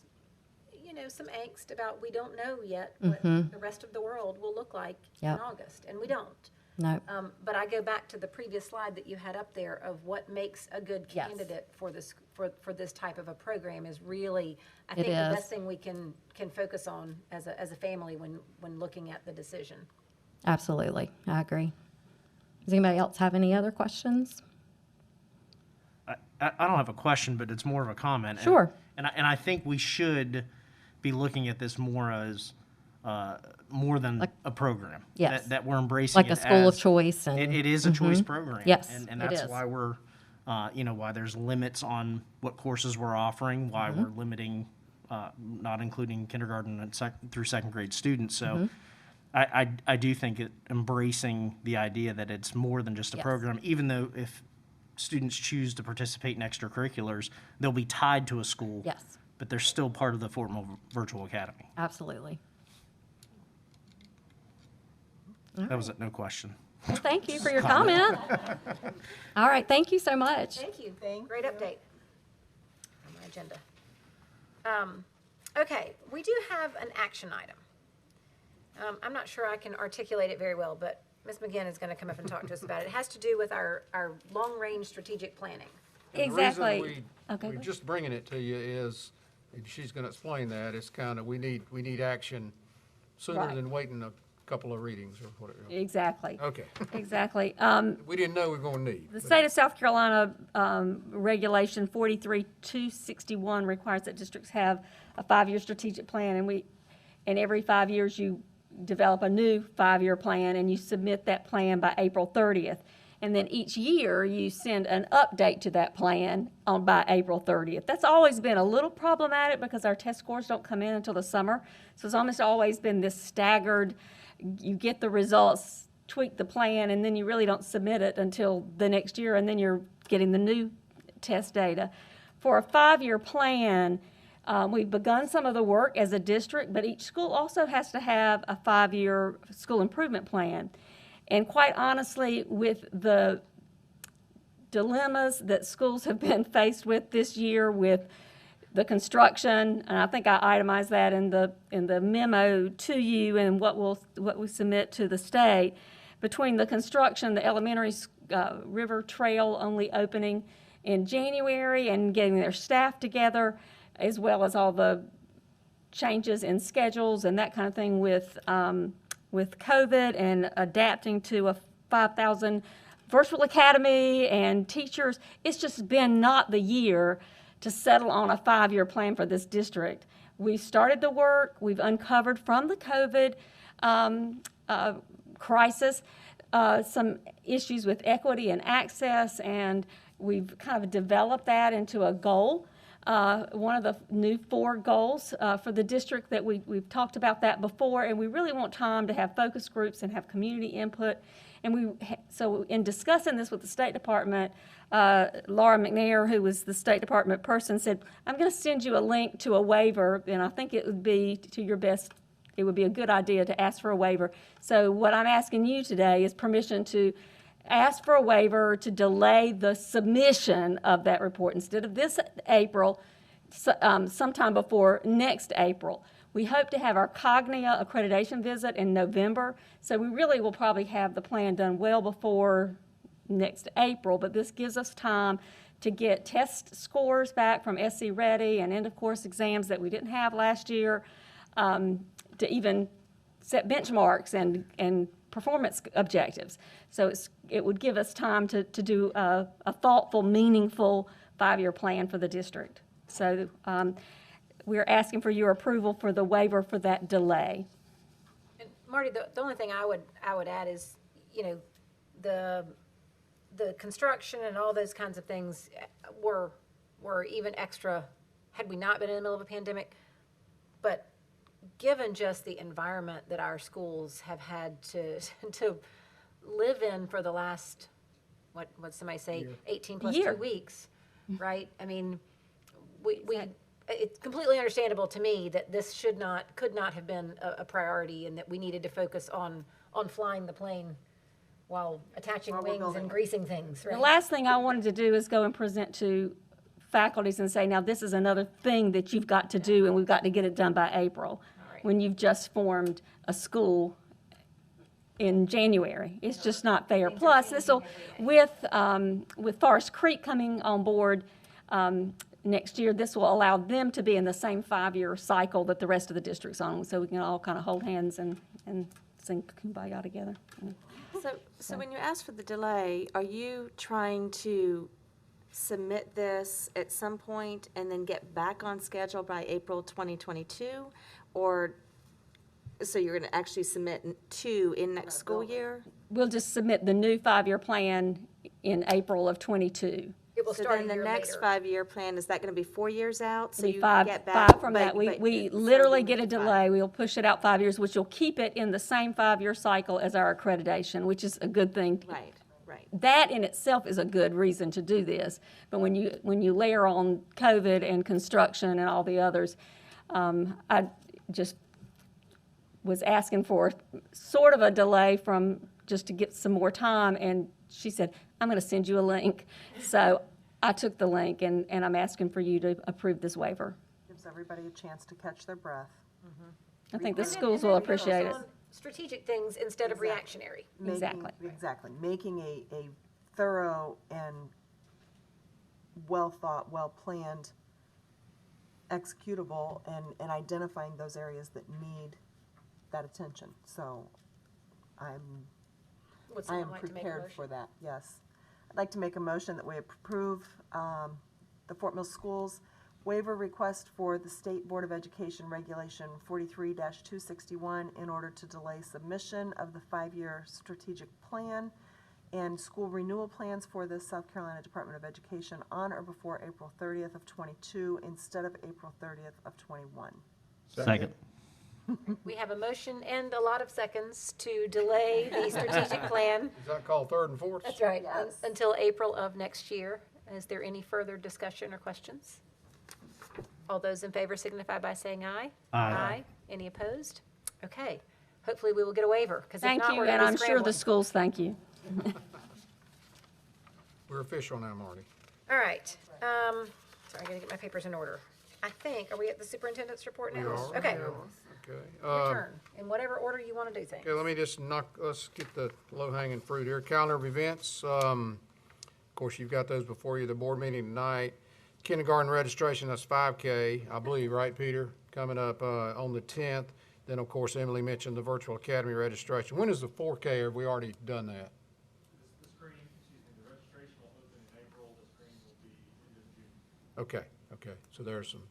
some angst about we don't know yet what the rest of the world will look like in Yep. August, and we don't. No. But I go back to the previous slide that you had up there of what makes a good Yes. candidate for this type of a program is really, I It think, the is. best thing we can focus on as a family when looking at the decision. Absolutely. I agree. Does anybody else have any other questions? I don't have a question, but it's more of a comment. Sure. And I think we should be looking at this more as more than a program. Yes. That we're embracing Like it a school of as- choice and. It is a choice program. Yes, And it that's is. why we're, why there's limits on what courses we're offering, why Mm-hmm. we're limiting, not including kindergarten and through second grade students. So Mm-hmm. I do think embracing the idea that it's more than just a Yes. program, even though if students choose to participate in extracurriculars, they'll be tied to a school. Yes, But they're still part of the Fort Mill Virtual Academy. absolutely. That was it, no question. Well, thank you for your comment. All right, thank you so much. Thank you. Great update on my agenda. Okay, we do have an action item. I'm not sure I can articulate it very well, but Ms. McGinn is going to come up and talk to us about it. It has to do with our long-range strategic planning. And the reason Exactly. Okay, we're go. just bringing it to you is, and she's gonna explain that, it's kind of, we need action sooner Right. than waiting a couple of readings or whatever. Exactly, Okay. exactly. We didn't know we were gonna need. The but- state of South Carolina Regulation 43-261 requires that districts have a 5-year strategic plan, and every 5 years you develop a new 5-year plan, and you submit that plan by April 30th. And then each year, you send an update to that plan by April 30th. That's always been a little problematic because our test scores don't come in until the summer. So it's almost always been this staggered, you get the results, tweak the plan, and then you really don't submit it until the next year, and then you're getting the new test data. For a 5-year plan, we've begun some of the work as a district, but each school also has to have a 5-year school improvement plan. And quite honestly, with the dilemmas that schools have been faced with this year with the construction, and I think I itemized that in the memo to you and what we submit to the state. Between the construction, the elementary River Trail only opening in January and getting their staff together, as well as all the changes in schedules and that kind of thing with COVID and adapting to a 5,000 virtual academy and teachers, it's just been not the year to settle on a 5-year plan for this district. We started the work. We've uncovered from the COVID crisis some issues with equity and access, and we've kind of developed that into a goal. One of the new 4 goals for the district that we've talked about that before, and we really want time to have focus groups and have community input. And so in discussing this with the State Department, Laura McNair, who was the State Department person, said, I'm going to send you a link to a waiver, and I think it would be to your best, it would be a good idea to ask for a waiver. So what I'm asking you today is permission to ask for a waiver to delay the submission of that report instead of this April, sometime before next April. We hope to have our Cognia accreditation visit in November, so we really will probably have the plan done well before next April, but this gives us time to get test scores back from SC Ready and end-of-course exams that we didn't have last year, to even set benchmarks and performance objectives. So it would give us time to do a thoughtful, meaningful 5-year plan for the district. So we're asking for your approval for the waiver for that delay. And Marty, the only thing I would add is, you know, the construction and all those kinds of things were even extra had we not been in the middle of a pandemic. But given just the environment that our schools have had to live in for the last, what somebody say, 18 plus 2 weeks, right? I mean, it's completely understandable to me that this could not have been a priority, and that we needed to focus on flying the plane while attaching wings and greasing things, right? The last thing I wanted to do is go and present to faculties and say, now this is another thing that you've got to do, and we've got to get it done by April, when you've just formed a school in January. It's just not fair. Plus, this will, with Forest Creek coming on board next year, this will allow them to be in the same 5-year cycle that the rest of the district's on, so we can all kind of hold hands and sing Kumbaya together. So when you ask for the delay, are you trying to submit this at some point and then get back on schedule by April 2022? Or, so you're going to actually submit 2 in next school year? We'll just submit the new 5-year plan in April of '22. It will So start then a the year next later. 5-year plan, is that going to be 4 years out? So Be you five get back from that. We so literally you get a get delay. We'll push it out 5 years, which will keep it in the same 5-year cycle as our accreditation, which is a good thing. Right. That in itself is a good reason to do this. But when you layer on COVID and construction and all the others, I just was asking for sort of a delay from just to get some more time, and she said, I'm going to send you a link. So I took the link, and I'm asking for you to approve this waiver. Gives everybody a chance to catch their breath. I think the And then- schools and will then focus appreciate it. on strategic things instead of reactionary. Exactly. Exactly. Making a thorough and well-thought, well-planned, executable, and identifying those areas that need that attention. So I Would am someone like to make a prepared motion? for that, yes. I'd like to make a motion that we approve the Fort Mill Schools waiver request for the State Board of Education Regulation 43-261 in order to delay submission of the 5-year strategic plan and school renewal plans for the South Carolina Department of Education on or before April 30th of '22 instead of April 30th of '21. Second. We have a motion and a lot of seconds to delay the strategic plan. Is that called third and fourth? That's right, until April of next year. Is there any further discussion or questions? All those in favor signify by saying aye. Aye. Any opposed? Okay. Hopefully we will get a waiver, because if Thank not, you, we're and going I'm to sure the schools thank you. We're official now, Marty. All right, sorry, I gotta get my papers in order. I think, are we at the superintendent's report now? We are. Okay, Okay. your turn, in whatever order you wanna do things. Okay, let me just let's get the low-hanging fruit here. Calendar of events, of course, you've got those before you, the board meeting tonight. Kindergarten registration, that's 5K, I believe, right, Peter? Coming up on the 10th. Then, of course, Emily mentioned the virtual academy registration. When is the 4K? Have we already done that? The registration will open in April, the screening will be end of June. Okay, so there's some,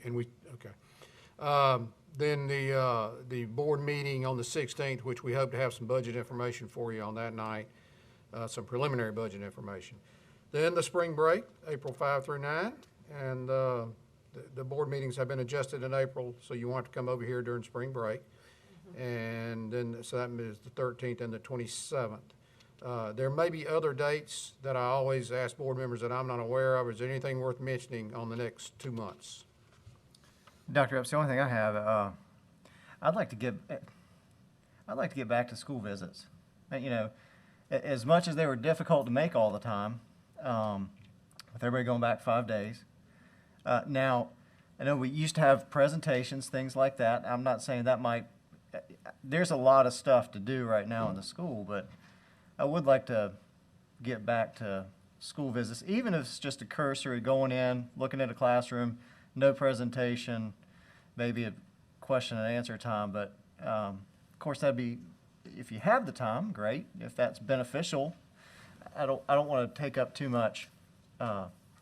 and then the board meeting on the 16th, which we hope to have some budget information for you on that night, some preliminary budget information. Then the spring break, April 5 through 9, and the board meetings have been adjusted in April, so you want to come over here during spring break. And then, so that is the 13th and the 27th. There may be other dates that I always ask board members that I'm not aware of. Is there anything worth mentioning on the next 2 months? Dr. Epps, the only thing I have, I'd like to get back to school visits. You know, as much as they were difficult to make all the time, with everybody going back 5 days. Now, I know we used to have presentations, things like that. I'm not saying that might, there's a lot of stuff to do right now in the school, but I would like to get back to school visits, even if it's just a cursory going in, looking at a classroom, no presentation, maybe a question and answer time. But of course, that'd be, if you have the time, great. If that's beneficial, I don't want to take up too much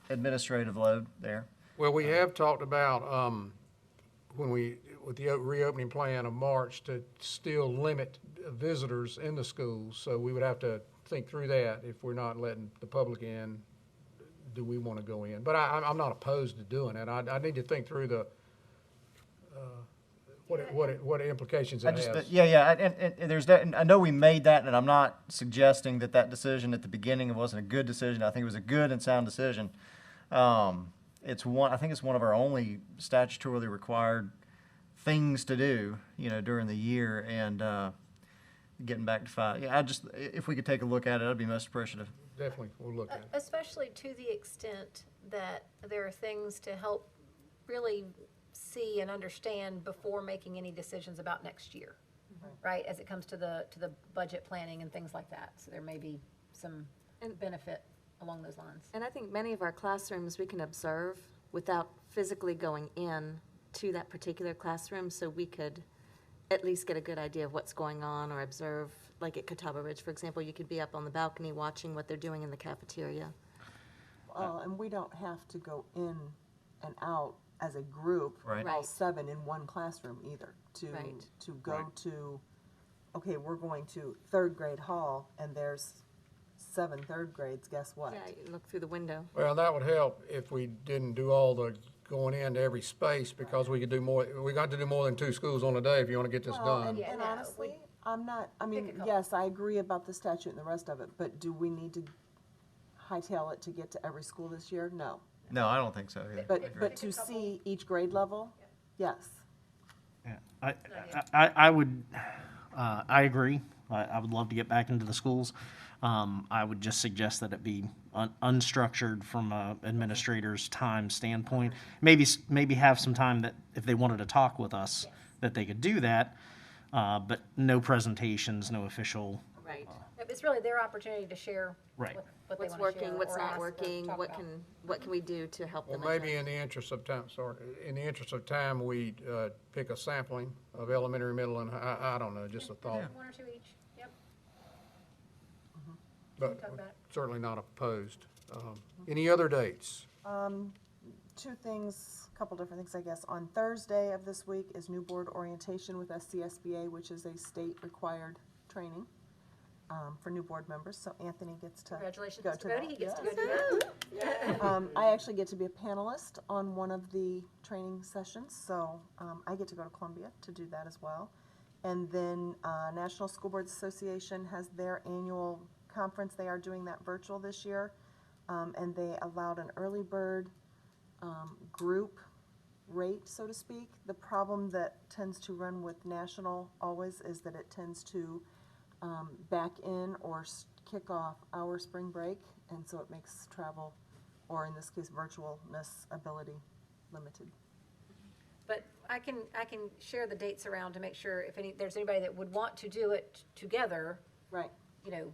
administrative load there. Well, we have talked about, with the reopening plan of March, to still limit visitors in the schools. So we would have to think through that. If we're not letting the public in, do we want to go in? But I'm not opposed to doing it. I need to think through the, what implications it has. And there's that, and I know we made that, and I'm not suggesting that decision at the beginning wasn't a good decision. I think it was a good and sound decision. I think it's one of our only statutorily required things to do, you know, during the year, and getting back to 5. Yeah, if we could take a look at it, I'd be most appreciative. Definitely, we'll look at it. Especially to the extent that there are things to help really see and understand before making any decisions about next year, right? As it comes to the budget planning and things like that. So there may be some benefit along those lines. And I think many of our classrooms we can observe without physically going in to that particular classroom, so we could at least get a good idea of what's going on or observe, like at Catawba Ridge, for example, you could be up on the balcony watching what they're doing in the cafeteria. And we don't have to go in and out as a group, Right. all Right. 7 in one classroom either, Right. to go Right. to, okay, we're going to 3rd grade hall, and there's 7 3rd grades, guess what? Yeah, you look through the window. Well, that would help if we didn't do all the going into every space, because we could do more, we got to do more than 2 schools on a day if you want to get this Well, done. Yeah, and no, honestly, I'm not, I Pick a mean, couple. yes, I agree about the statute and the rest of it, but do we need to hightail it to get to every school this year? No. No, I don't think so either. But to see each grade level, yes. Yeah, I would, I agree. I would love to get back into the schools. I would just suggest that it be unstructured from a administrator's time standpoint. Maybe have some time that if they wanted to talk with us, that they could do that, but no presentations, no official. Right. It's really their opportunity to share Right. what they What's want to share. working, what's or not ask or working, talk what about. can we do to help Well, them maybe adjust? in the interest of time, in the interest of time, we pick a sampling of elementary, middle, and I don't know, just a thought. 1 or 2 each, yep. But talk about it. certainly not opposed. Any other dates? 2 things, a couple different things, I guess. On Thursday of this week is new board orientation with SCSBA, which is a state-required training for new board members, so Anthony gets to Congratulations, go Mr. to Bodie, that. he gets to Yes. go do that. I actually get to be a panelist on one of the training sessions, so I get to go to Columbia to do that as well. And then National School Boards Association has their annual conference. They are doing that virtual this year, and they allowed an early bird group rate, so to speak. The problem that tends to run with national always is that it tends to back in or kick off our spring break and so it makes travel, or in this case, virtualness ability limited. But I can share the dates around to make sure if there's anybody that would want to do it together, Right. you know,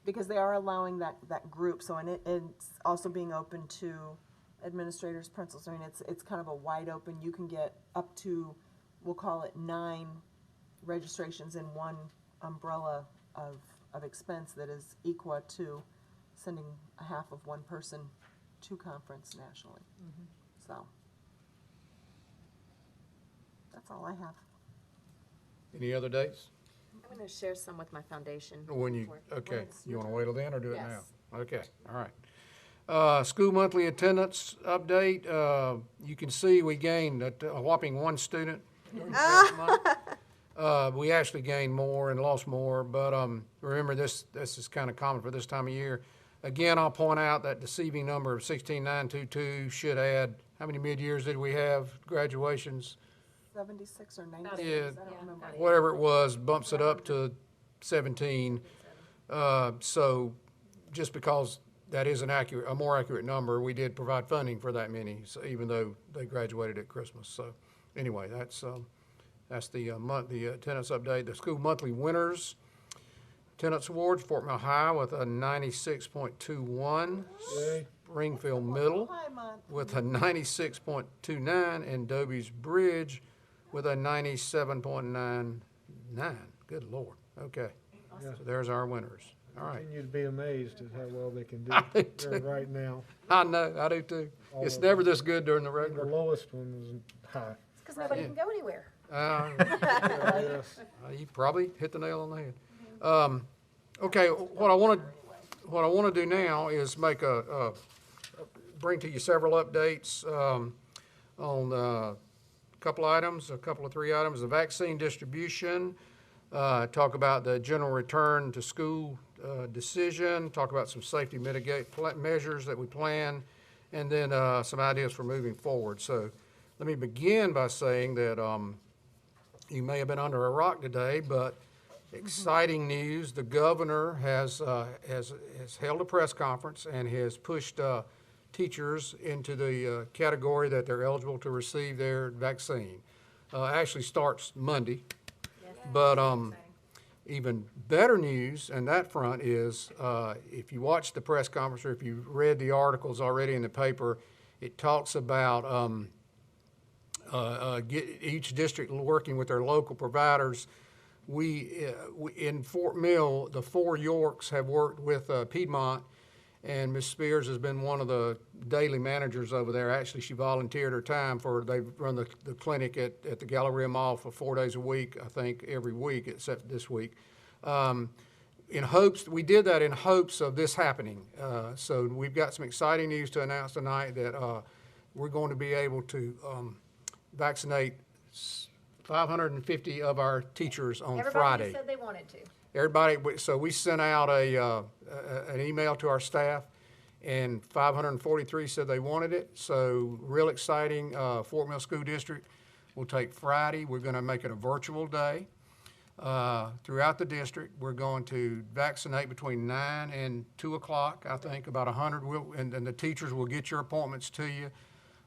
Because they are allowing that group, so, and it's also being open to administrators, principals. I mean, it's kind of a wide open, you can get up to, we'll call it 9 registrations in one umbrella of expense that is equal to sending a half of one person to conference nationally. So, that's all I have. Any other dates? I'm going to share some with my foundation. When you, before- okay, it's you your want to turn. wait till then or do it Yes. now? Okay, all right. School monthly attendance update. You can see we gained a whopping 1 student during the past month. We actually gained more and lost more, but remember this is kind of common for this time of year. Again, I'll point out that deceiving number of 16,922 should add, how many mid-years did we have, graduations? 76 or 96, Yeah, I don't remember. whatever it was, bumps it up to 17. So just because that is a more accurate number, we did provide funding for that many, so even though they graduated at Christmas. So anyway, that's the attendance update. The school monthly winners attendance awards: Fort Mill High with a 96.21, Springfield Middle Hi, Mont. with a 96.29, and Dobie's Bridge with a 97.99. Good Lord. Okay. So there's our winners. All right. Continue to be amazed at how well they can do I do too. right now. I know, I do too. It's never this good during the The regular. lowest one was high. it's because nobody can go anywhere. Yes. You probably hit the nail on the head. Okay, what I want to do now is make bring to you several updates on a couple of 3 items. The vaccine distribution, talk about the general return to school decision, talk about some safety measures that we plan, and then some ideas for moving forward. So let me begin by saying that you may have been under a rock today, but exciting news. The governor has held a press conference and has pushed teachers into the category that they're eligible to receive their vaccine. Actually starts Monday, but even better news on that front is if you watched the press conference or if you read the articles already in the paper, it talks about each district working with their local providers. We in Fort Mill, the 4 Yorks have worked with Piedmont, and Ms. Spears has been one of the daily managers over there. Actually, she volunteered her time they run the clinic at the Galleria Mall for 4 days a week, I think every week except this week. We did that in hopes of this happening. So we've got some exciting news to announce tonight that we're going to be able to vaccinate 550 of our teachers on Friday. Everybody said they wanted to. Everybody, so we sent out an email to our staff, and 543 said they wanted it. So real exciting. Fort Mill School District will take Friday. We're going to make it a virtual day. Throughout the district, we're going to vaccinate between 9 and 2 o'clock, I think, about 100. And the teachers will get your appointments to you.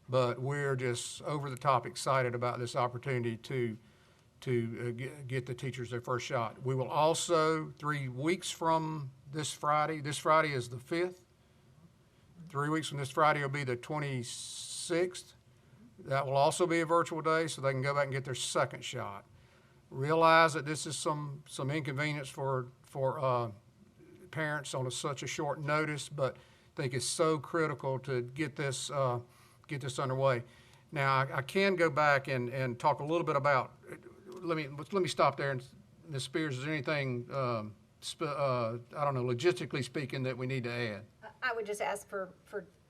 But we're just over the top excited about this opportunity to get the teachers their first shot. We will also, 3 weeks from this Friday is the 5th. 3 weeks from this Friday will be the 26th. That will also be a virtual day, so they can go back and get their second shot. Realize that this is some inconvenience for parents on such a short notice, but I think it's so critical to get this underway. Now, I can go back and talk a little bit about. Let me stop there. And Ms. Spears, is there anything I don't know, logistically speaking, that we need to add? I would just ask for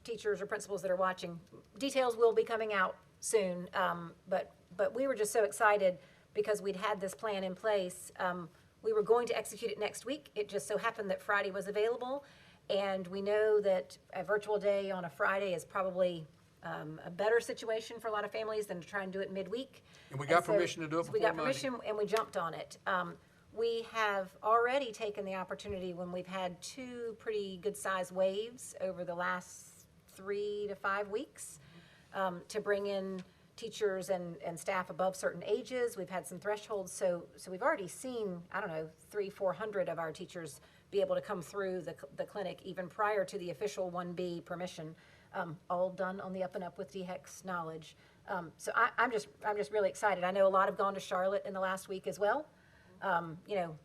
teachers or principals that are watching. Details will be coming out soon, but we were just so excited because we'd had this plan in place. We were going to execute it next week. It just so happened that Friday was available, and we know that a virtual day on a Friday is probably a better situation for a lot of families than to try and do it midweek. And we got permission to do it so we before got permission and we jumped on it. we have already taken the opportunity when we've had two pretty good-sized waves over the last 3 to 5 weeks to bring in teachers and staff above certain ages. We've had some thresholds, so we've already seen, I don't know, 300-400 of our teachers be able to come through the clinic even prior to the official 1B permission, all done on the up and up with DHEC's knowledge. So I'm just really excited. I know a lot have gone to Charlotte in the last week as well. You know,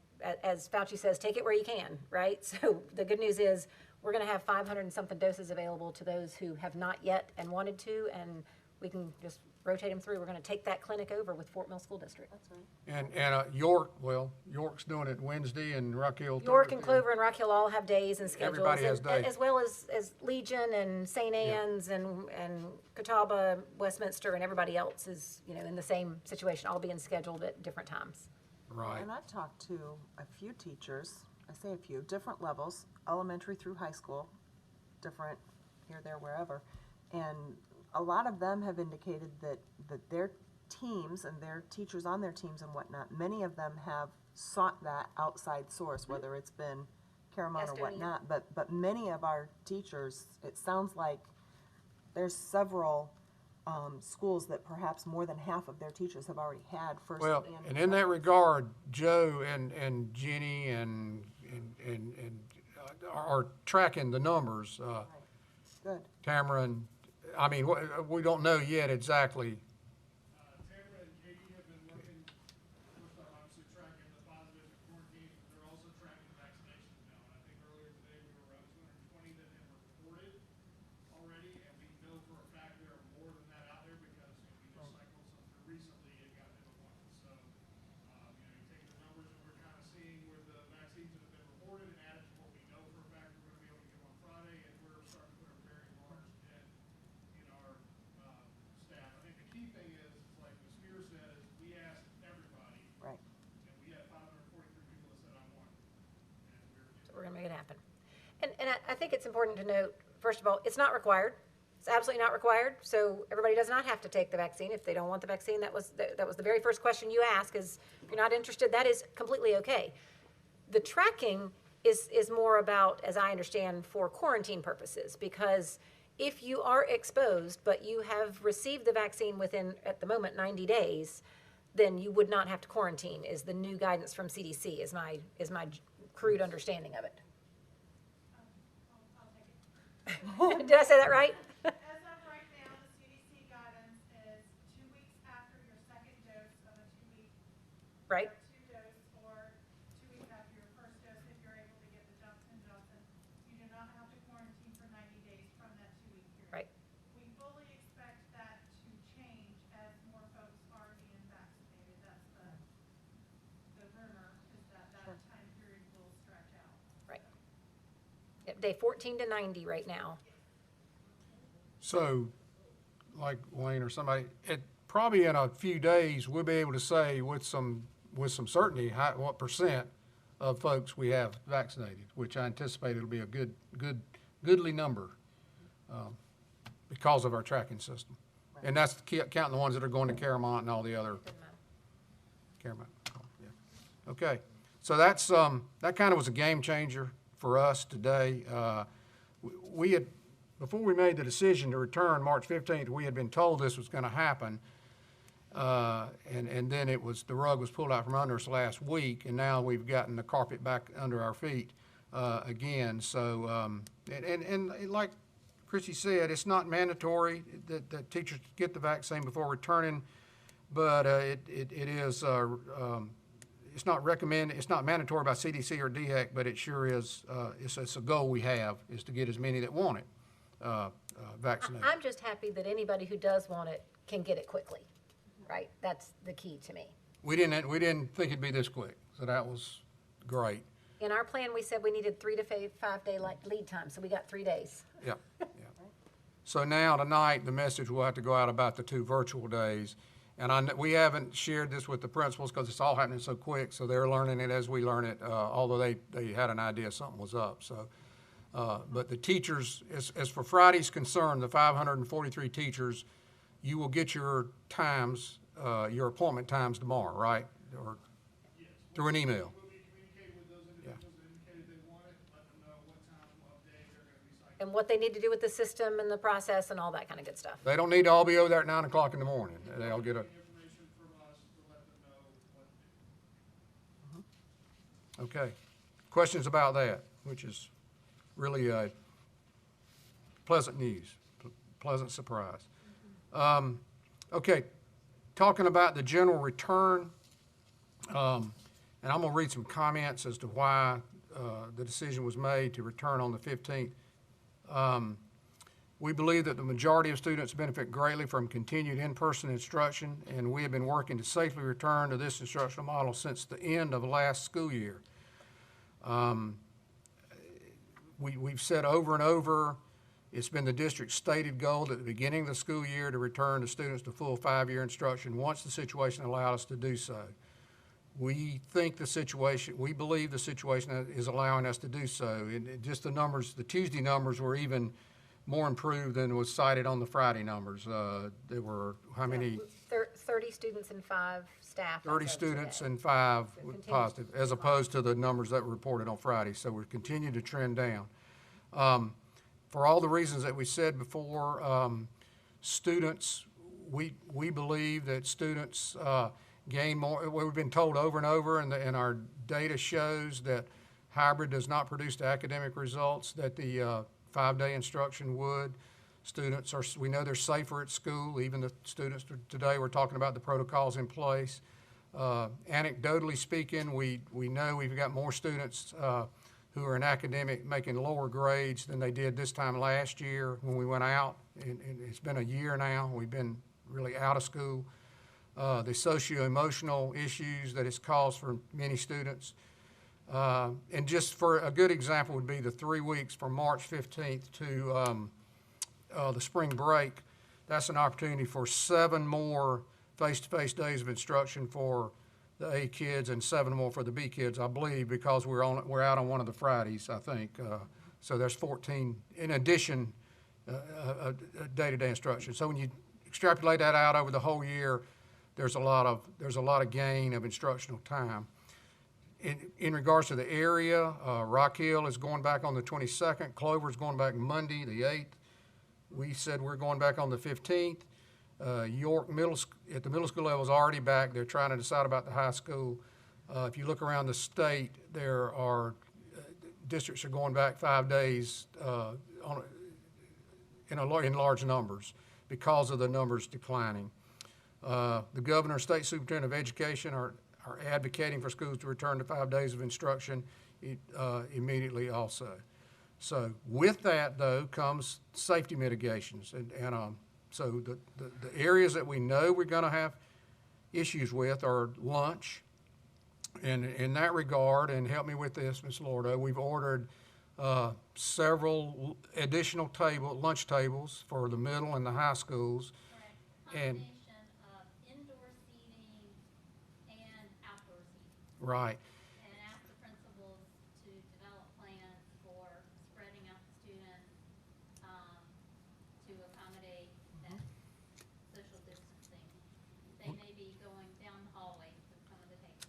as Fauci says, take it where you can, right? So the good news is we're going to have 500 and something doses available to those who have not yet and wanted to, and we can just rotate them through. We're going to take that clinic over with Fort Mill School District. That's right. And York, well, York's doing it Wednesday and Rock Hill York Thursday. and Clover and Rock Hill all have days and schedules. Everybody has days. As well as Legion and St. Anne's and Catawba, Westminster, and everybody else is, you know, in the same situation, all being scheduled at different times. Right. And I've talked to a few teachers, I say a few, different levels, elementary through high school, different here, there, wherever. And a lot of them have indicated that their teams and their teachers on their teams and whatnot, many of them have sought that outside source, whether it's been Caramon or whatnot. But many of our teachers, it sounds like there's several schools that perhaps more than half of their teachers have already had first. Well, and in that regard, Joe and Jenny and are tracking the numbers. Good. Tamara and, I mean, we don't know yet exactly. Tamara and Katie have been working, first off, obviously tracking the positives and quarantines, but they're also tracking vaccinations now. And I think earlier today we were around 220 that have reported already, and we know for a fact there are more than that out there because we just cycled some through recently and got them appointed. So, you know, you take the numbers that we're kind of seeing with the vaccines that have been reported and add it to what we know for a fact we're going to be able to give on Friday, and we're starting to put a very large dent in our staff. I think the key thing is, like Ms. Spear said, is we asked everybody. Right. And we had 543 people that said I want it. And So we're going to make it happen. And I think it's important to note, first of all, it's not required. It's absolutely not required. So everybody does not have to take the vaccine if they don't want the vaccine. That was the very first question you ask is, if you're not interested, that is completely okay. The tracking is more about, as I understand, for quarantine purposes, because if you are exposed, but you have received the vaccine within, at the moment, 90 days, then you would not have to quarantine, is the new guidance from CDC, is my crude understanding of it. Did I say that right? As of right now, the CDC guidance is 2 weeks after your second dose of a 2-week. Right. 2 dose, or 2 weeks after your first dose, if you're able to get the Johnson & Johnson. You do not have to quarantine for 90 days from that 2-week period. Right. We fully expect that to change as more folks are being vaccinated. That's the rumor, is that time period will stretch out. Right. Yep, day 14 to 90 right now. So, like Wayne or somebody, probably in a few days, we'll be able to say with some certainty what percent of folks we have vaccinated, which I anticipate it'll be a goodly number because of our tracking system. Right. And that's counting the ones that are going to Caramont and all the other. Caramont. Oh, yeah. Okay. So that's that kind of was a game changer for us today. We had, before we made the decision to return March 15th, we had been told this was going to happen. And then the rug was pulled out from under us last week, and now we've gotten the carpet back under our feet again. So, and like Chrissy said, it's not mandatory that teachers get the vaccine before returning, but it is, it's not recommended, it's not mandatory by CDC or DHEC, but it sure is, it's a goal we have, is to get as many that want it vaccinated. I'm just happy that anybody who does want it can get it quickly, right? That's the key to me. We didn't think it'd be this quick, so that was great. In our plan, we said we needed 3 to 5 day lead time, so we got 3 days. Yeah. So now tonight, the message will have to go out about the 2 virtual days. And we haven't shared this with the principals because it's all happening so quick, so they're learning it as we learn it, although they had an idea something was up. So, but the teachers, as for Friday's concerned, the 543 teachers, you will get your times, your appointment times tomorrow, right? Or through an email. We'll and what they need to do with the system and the process and all that kind of good stuff. They don't need to all be over there at 9 o'clock in the morning. They'll get a, Information from us to let them know what to do. okay. Questions about that, which is really pleasant news, pleasant surprise. Okay, talking about the general return, and I'm going to read some comments as to why the decision was made to return on the 15th. We believe that the majority of students benefit greatly from continued in-person instruction, and we have been working to safely return to this instructional model since the end of last school year. We've said over and over, it's been the district's stated goal at the beginning of the school year to return the students to full 5-year instruction once the situation allowed us to do so. We believe the situation is allowing us to do so. And just the numbers, the Tuesday numbers were even more improved than was cited on the Friday numbers. There were, how many? 30 students and 5 staff. 30 students and 5 positive, as opposed to the numbers that were reported on Friday. So we're continuing to trend down. For all the reasons that we said before, students, we believe that students gain more. We've been told over and over, and our data shows that hybrid does not produce the academic results that the 5-day instruction would. Students are, we know they're safer at school. Even the students today, we're talking about the protocols in place. Anecdotally speaking, we know we've got more students who are in academic making lower grades than they did this time last year when we went out. And it's been a year now. We've been really out of school. The socio-emotional issues that it's caused for many students. And just for a good example would be the 3 weeks from March 15th to the spring break. That's an opportunity for 7 more face-to-face days of instruction for the A kids and 7 more for the B kids, I believe, because we're out on one of the Fridays, I think. So there's 14 in addition day-to-day instruction. So when you extrapolate that out over the whole year, there's a lot of gain of instructional time. In regards to the area, Rock Hill is going back on the 22nd. Clover is going back Monday, the 8th. We said we're going back on the 15th. York at the middle school level is already back. They're trying to decide about the high school. If you look around the state, there are districts are going back 5 days in large numbers because of the numbers declining. The governor and state superintendent of education are advocating for schools to return to 5 days of instruction immediately also. So with that, though, comes safety mitigations. So the areas that we know we're going to have issues with are lunch. And in that regard, and help me with this, Ms. Lordo, we've ordered several additional lunch tables for the middle and the high schools. And Of indoor seating and outdoor seating. right. And ask the principals to develop plans for spreading out the students to accommodate that social distancing. They may be going down the hallway to some of the tables.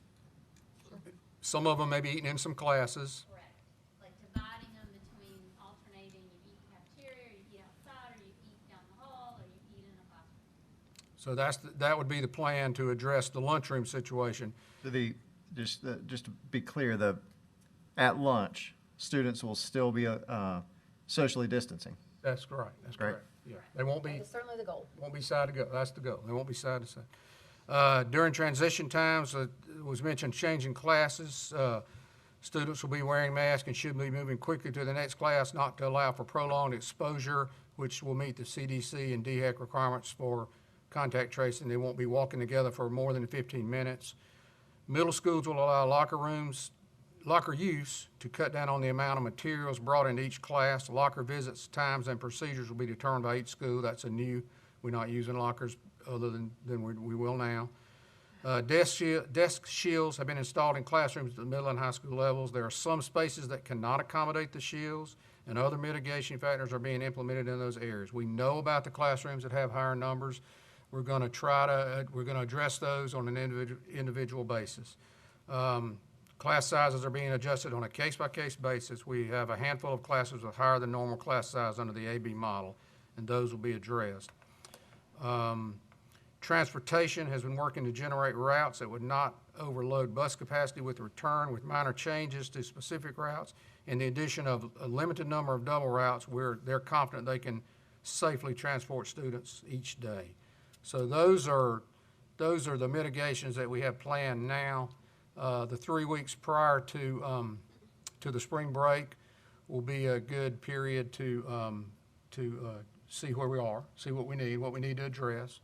Some of them may be eating in some classes. Correct. Like dividing them between alternating, you eat cafeteria, you eat outside, or you eat down the hall, or you eat in a classroom. So that would be the plan to address the lunchroom situation. So just to be clear, at lunch, students will still be socially distancing. That's correct. That's Great. correct. Yeah, they won't be. That is certainly the goal. Won't be side to go. That's the goal. They won't be side to side. During transition times, it was mentioned changing classes. Students will be wearing masks and should be moving quickly to the next class, not to allow for prolonged exposure, which will meet the CDC and DHEC requirements for contact tracing. They won't be walking together for more than 15 minutes. Middle schools will allow locker use to cut down on the amount of materials brought into each class. Locker visits, times, and procedures will be determined by each school. That's we're not using lockers other than we will now. Desk shields have been installed in classrooms at the middle and high school levels. There are some spaces that cannot accommodate the shields, and other mitigation factors are being implemented in those areas. We know about the classrooms that have higher numbers. We're going to address those on an individual basis. Class sizes are being adjusted on a case-by-case basis. We have a handful of classes with higher than normal class size under the AB model, and those will be addressed. Transportation has been working to generate routes that would not overload bus capacity with return, with minor changes to specific routes. In the addition of a limited number of double routes where they're confident they can safely transport students each day. So those are the mitigations that we have planned now. The 3 weeks prior to the spring break will be a good period to see where we are, see what we need to address.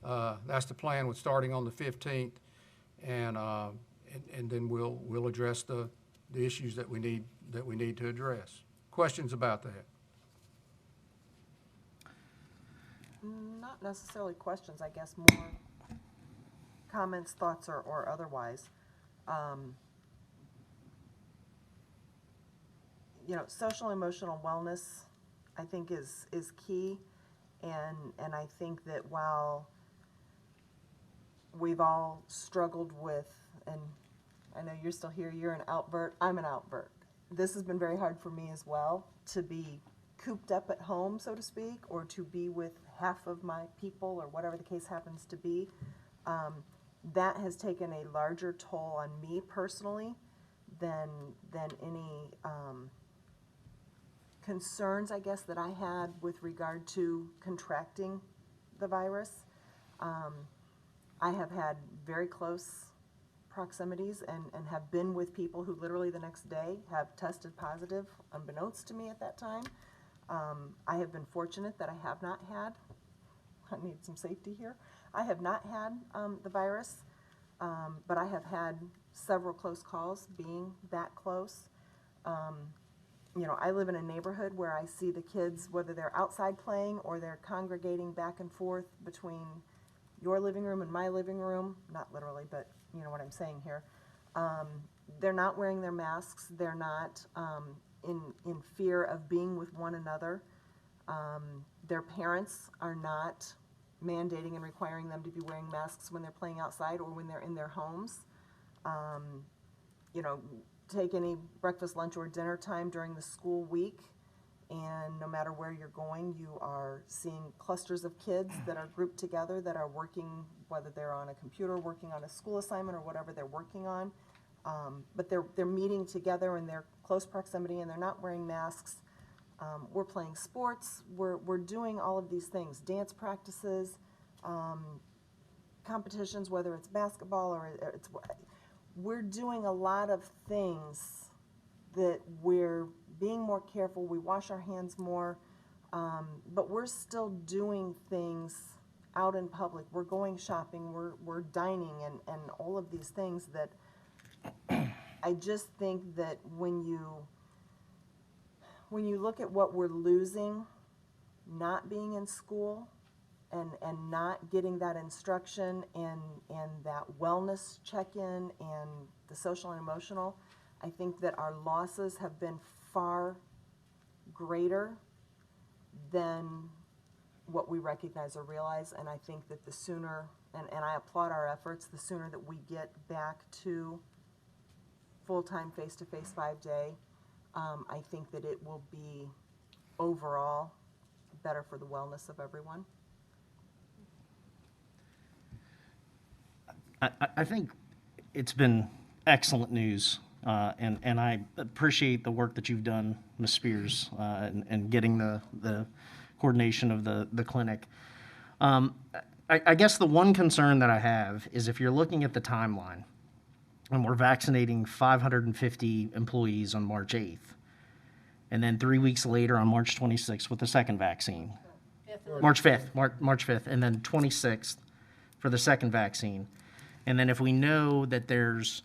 That's the plan with starting on the 15th, and then we'll address the issues that we need to address. Questions about that? Not necessarily questions, I guess, more comments, thoughts, or otherwise. You know, social emotional wellness, I think, is key, and I think that while we've all struggled with, and I know you're still here, you're an outvert, I'm an outvert. This has been very hard for me as well, to be cooped up at home, so to speak, or to be with half of my people, or whatever the case happens to be. That has taken a larger toll on me personally than any concerns, I guess, that I had with regard to contracting the virus. I have had very close proximities and have been with people who literally the next day have tested positive, unbeknownst to me at that time. I have been fortunate that I have not had, I need some safety here, I have not had the virus, but I have had several close calls being that close. You know, I live in a neighborhood where I see the kids, whether they're outside playing or they're congregating back and forth between your living room and my living room, not literally, but you know what I'm saying here. They're not wearing their masks. They're not in fear of being with one another. Their parents are not mandating and requiring them to be wearing masks when they're playing outside or when they're in their homes. You know, take any breakfast, lunch, or dinner time during the school week, and no matter where you're going, you are seeing clusters of kids that are grouped together that are working, whether they're on a computer, working on a school assignment, or whatever they're working on. But they're meeting together in their close proximity, and they're not wearing masks. We're playing sports. We're doing all of these things, dance practices, competitions, whether it's basketball or it's, we're doing a lot of things that we're being more careful. We wash our hands more, but we're still doing things out in public. We're going shopping, we're dining, and all of these things that I just think that when you look at what we're losing not being in school and not getting that instruction and that wellness check-in and the social and emotional, I think that our losses have been far greater than what we recognize or realize, and I think that the sooner, and I applaud our efforts, the sooner that we get back to full-time, face-to-face, 5-day, I think that it will be overall better for the wellness of everyone. I think it's been excellent news, and I appreciate the work that you've done, Ms. Spears, and getting the coordination of the clinic. I guess the one concern that I have is if you're looking at the timeline, and we're vaccinating 550 employees on March 8th, and then 3 weeks later on March 26th with the second vaccine. March 5th, and then 26th for the second vaccine. And then if we know that there's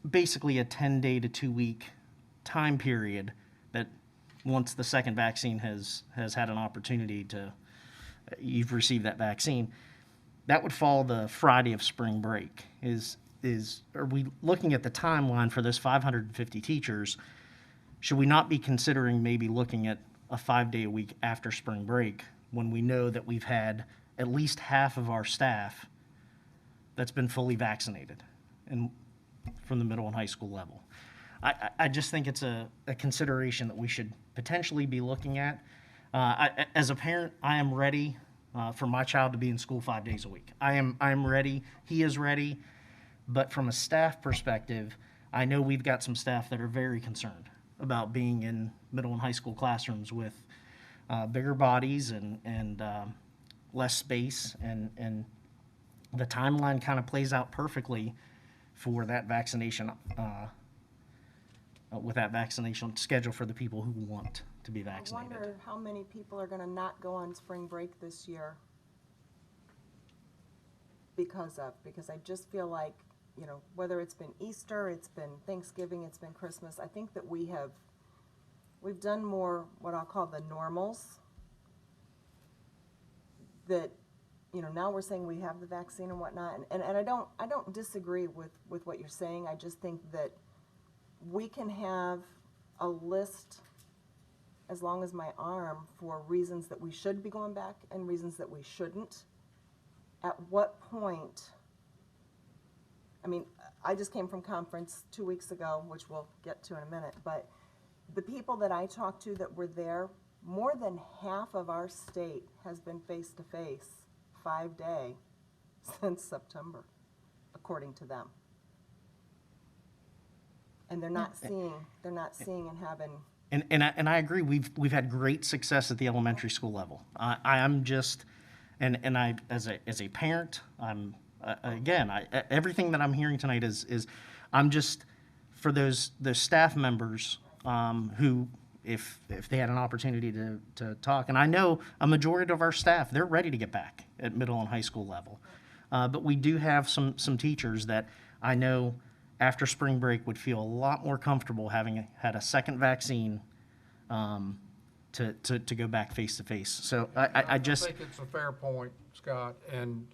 basically a 10-day to 2-week time period that once the second vaccine has had an opportunity to, you've received that vaccine, that would fall the Friday of spring break. Are we looking at the timeline for those 550 teachers? Should we not be considering maybe looking at a 5-day-a-week after spring break when we know that we've had at least half of our staff that's been fully vaccinated? And from the middle and high school level. I just think it's a consideration that we should potentially be looking at. As a parent, I am ready for my child to be in school 5 days a week. I am ready. He is ready. But from a staff perspective, I know we've got some staff that are very concerned about being in middle and high school classrooms with bigger bodies and less space, and the timeline kind of plays out perfectly for that vaccination, with that vaccination schedule for the people who want to be I vaccinated. wonder how many people are gonna not go on spring break this year because I just feel like, you know, whether it's been Easter, it's been Thanksgiving, it's been Christmas, I think that we've done more what I'll call the normals. That, you know, now we're saying we have the vaccine and whatnot, and I don't disagree with what you're saying. I just think that we can have a list as long as my arm for reasons that we should be going back and reasons that we shouldn't. At what point, I mean, I just came from conference 2 weeks ago, which we'll get to in a minute, but the people that I talked to that were there, more than half of our state has been face-to-face 5 day since September, according to them. And they're not seeing and having. And I agree. We've had great success at the elementary school level. I am just, and I as a parent, I'm again, everything that I'm hearing tonight is I'm just for those staff members who, if they had an opportunity to talk, and I know a majority of our staff, they're ready to get back at middle and high school level, but we do have some teachers that I know after spring break would feel a lot more comfortable having had a second vaccine to go back face to face. So I just think it's a fair point, Scott, and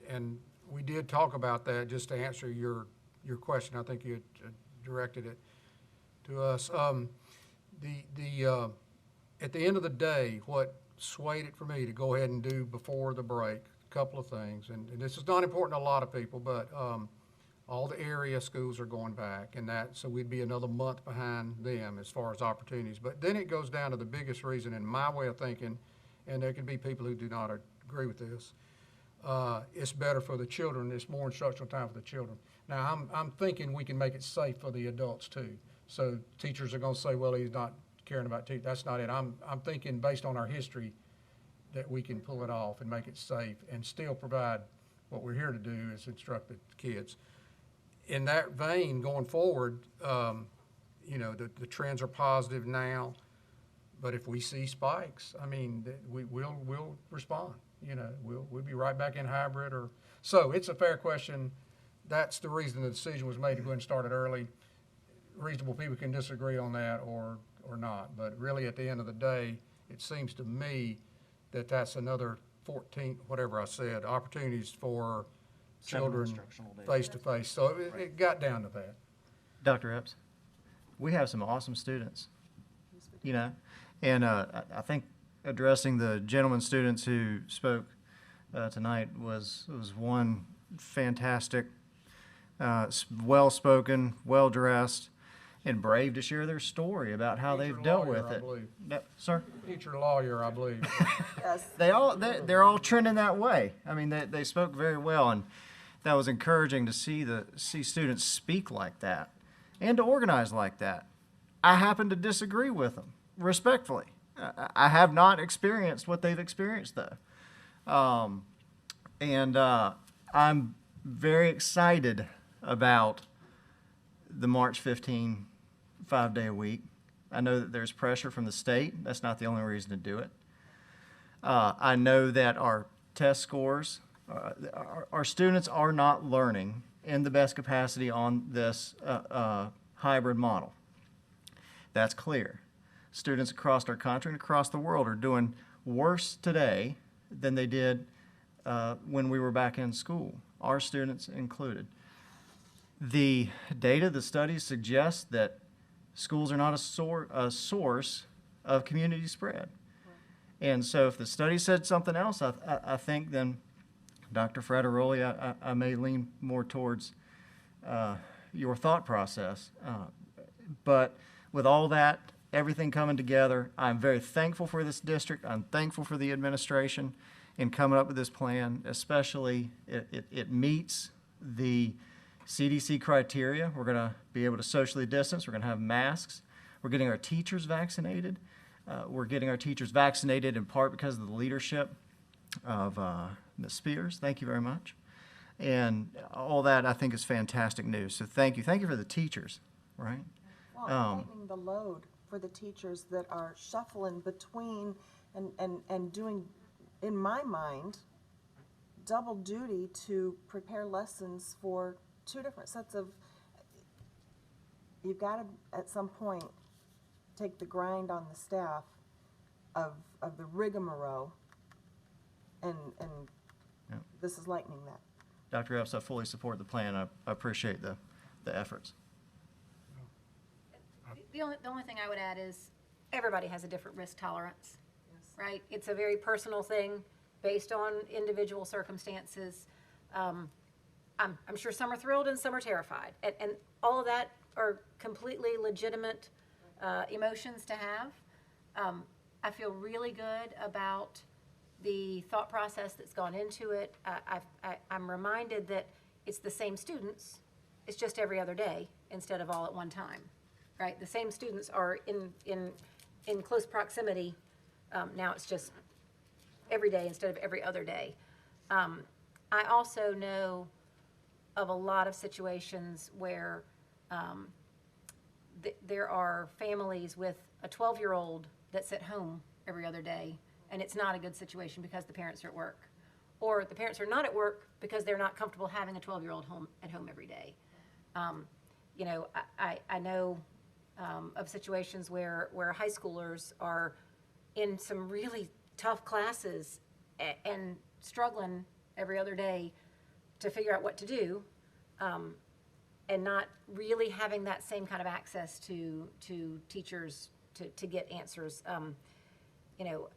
we did talk about that, just to answer your question. I think you had directed it to us. At the end of the day, what swayed it for me to go ahead and do before the break, a couple of things, and this is not important to a lot of people, but all the area schools are going back, and so we'd be another month behind them as far as opportunities. But then it goes down to the biggest reason, in my way of thinking, and there can be people who do not agree with this. It's better for the children. It's more instructional time for the children. Now, I'm thinking we can make it safe for the adults too. So teachers are going to say, well, he's not caring about teachers. That's not it. I'm thinking based on our history that we can pull it off and make it safe and still provide what we're here to do, is instruct the kids. In that vein, going forward, you know, the trends are positive now, but if we see spikes, I mean, we'll respond. You know, we'll be right back in hybrid. So it's a fair question. That's the reason the decision was made to go ahead and start it early. Reasonable people can disagree on that or not, but really at the end of the day, it seems to me that that's another 14, whatever I said, opportunities for children face-to-face. So it got down to that. Dr. Epps, we have some awesome students, you know, and I think addressing the gentleman students who spoke tonight was one fantastic, well-spoken, well-dressed, and brave to share their story about how they've dealt with it. No, sir? Teacher lawyer, I believe. Yes. They're all trending that way. I mean, they spoke very well, and that was encouraging to see students speak like that and to organize like that. I happen to disagree with them, respectfully. I have not experienced what they've experienced, though. And I'm very excited about the March 15 5-day a week. I know that there's pressure from the state. That's not the only reason to do it. I know that our test scores, our students are not learning in the best capacity on this hybrid model. That's clear. Students across our country and across the world are doing worse today than they did when we were back in school, our students included. The data, the studies suggest that schools are not a source of community spread. And so if the study said something else, I think then Dr. Frederoli, I may lean more towards your thought process. But with all that, everything coming together, I'm very thankful for this district. I'm thankful for the administration in coming up with this plan, especially it meets the CDC criteria. We're going to be able to socially distance. We're going to have masks. We're getting our teachers vaccinated. We're getting our teachers vaccinated in part because of the leadership of Ms. Spears. Thank you very much. And all that, I think, is fantastic news. So thank you. Thank you for the teachers, right? Well, lightening the load for the teachers that are shuffling between and doing, in my mind, double duty to prepare lessons for two different sets of, you've got to, at some point, take the grind on the staff of the rigmarole, and Yeah. this is lightening that. Dr. Epps, I fully support the plan. I appreciate the efforts. The only thing I would add is everybody has a different risk tolerance, right? It's a very personal thing based on individual circumstances. I'm sure some are thrilled and some are terrified, and all of that are completely legitimate emotions to have. I feel really good about the thought process that's gone into it. I'm reminded that it's the same students, it's just every other day instead of all at one time, right? The same students are in close proximity. Now it's just every day instead of every other day. I also know of a lot of situations where there are families with a 12-year-old that's at home every other day, and it's not a good situation because the parents are at work. Or the parents are not at work because they're not comfortable having a 12-year-old at home every day. You know, I know of situations where high schoolers are in some really tough classes and struggling every other day to figure out what to do, and not really having that same kind of access to teachers to get answers. You know,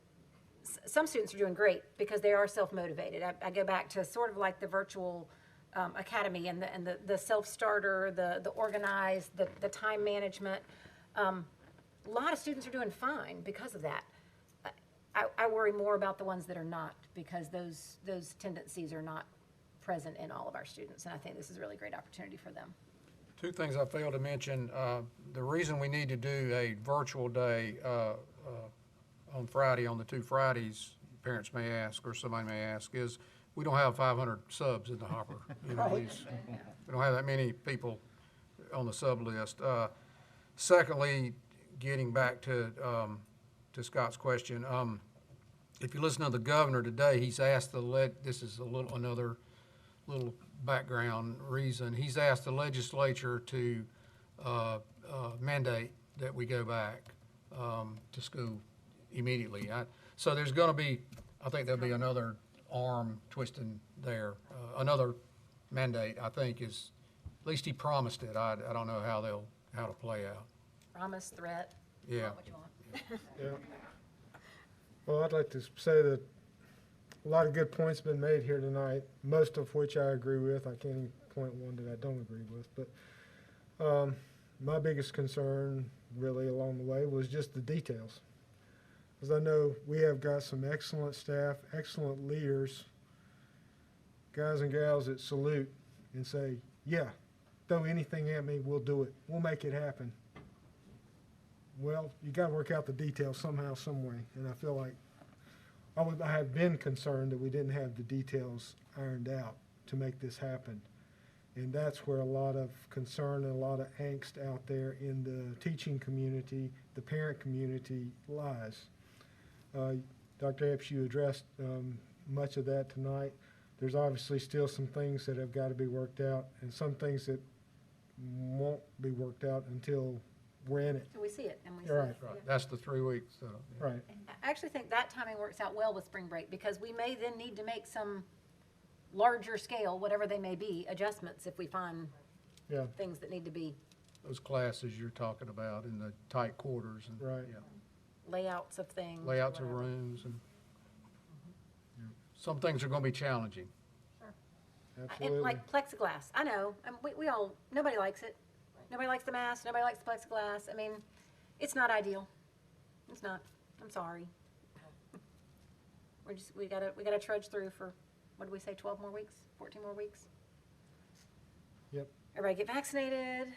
some students are doing great because they are self-motivated. I go back to sort of like the virtual academy and the self-starter, the organized, the time management. A lot of students are doing fine because of that. I worry more about the ones that are not, because those tendencies are not present in all of our students, and I think this is a really great opportunity for them. Two things I failed to mention. The reason we need to do a virtual day on Friday, on the 2 Fridays, parents may ask, or somebody may ask, is we don't have 500 subs in the hopper. You know, we don't have that many people on the sub list. Secondly, getting back to Scott's question, if you listen to the governor today, he's asked this is another little background reason. He's asked the legislature to mandate that we go back to school immediately. So there's going to be, I think there'll be another arm twisting there. Another mandate, I think, is, at least he promised it. I don't know how to play out. Promise, threat, Yeah. want what you want. Yeah. Well, I'd like to say that a lot of good points have been made here tonight, most of which I agree with. I can't even point one that I don't agree with. But my biggest concern really along the way was just the details. Because I know we have got some excellent staff, excellent leaders, guys and gals that salute and say, yeah, throw anything at me, we'll do it. We'll make it happen. Well, you got to work out the details somehow, some way. And I feel like I have been concerned that we didn't have the details ironed out to make this happen. And that's where a lot of concern and a lot of angst out there in the teaching community, the parent community lies. Dr. Epps, you addressed much of that tonight. There's obviously still some things that have got to be worked out, and some things that won't be worked out until we're in it. So we see it, and we see Right. it. Right. That's the 3 weeks. Yeah. Right. I actually think that timing works out well with spring break, because we may then need to make some larger scale, whatever they may be, adjustments if we find Yeah. things that need to be Those classes you're talking about in the tight quarters and Right. yeah. layouts of things. Layouts of whatever. rooms and yeah. Some things are going to be challenging. Sure. Absolutely. And like plexiglass, I know, we all, nobody likes it. Nobody likes the mask, nobody likes the plexiglass. I mean, it's not ideal. It's not. I'm sorry. We gotta trudge through for, what did we say, 12 more weeks, 14 more weeks? Yep. Everybody get vaccinated,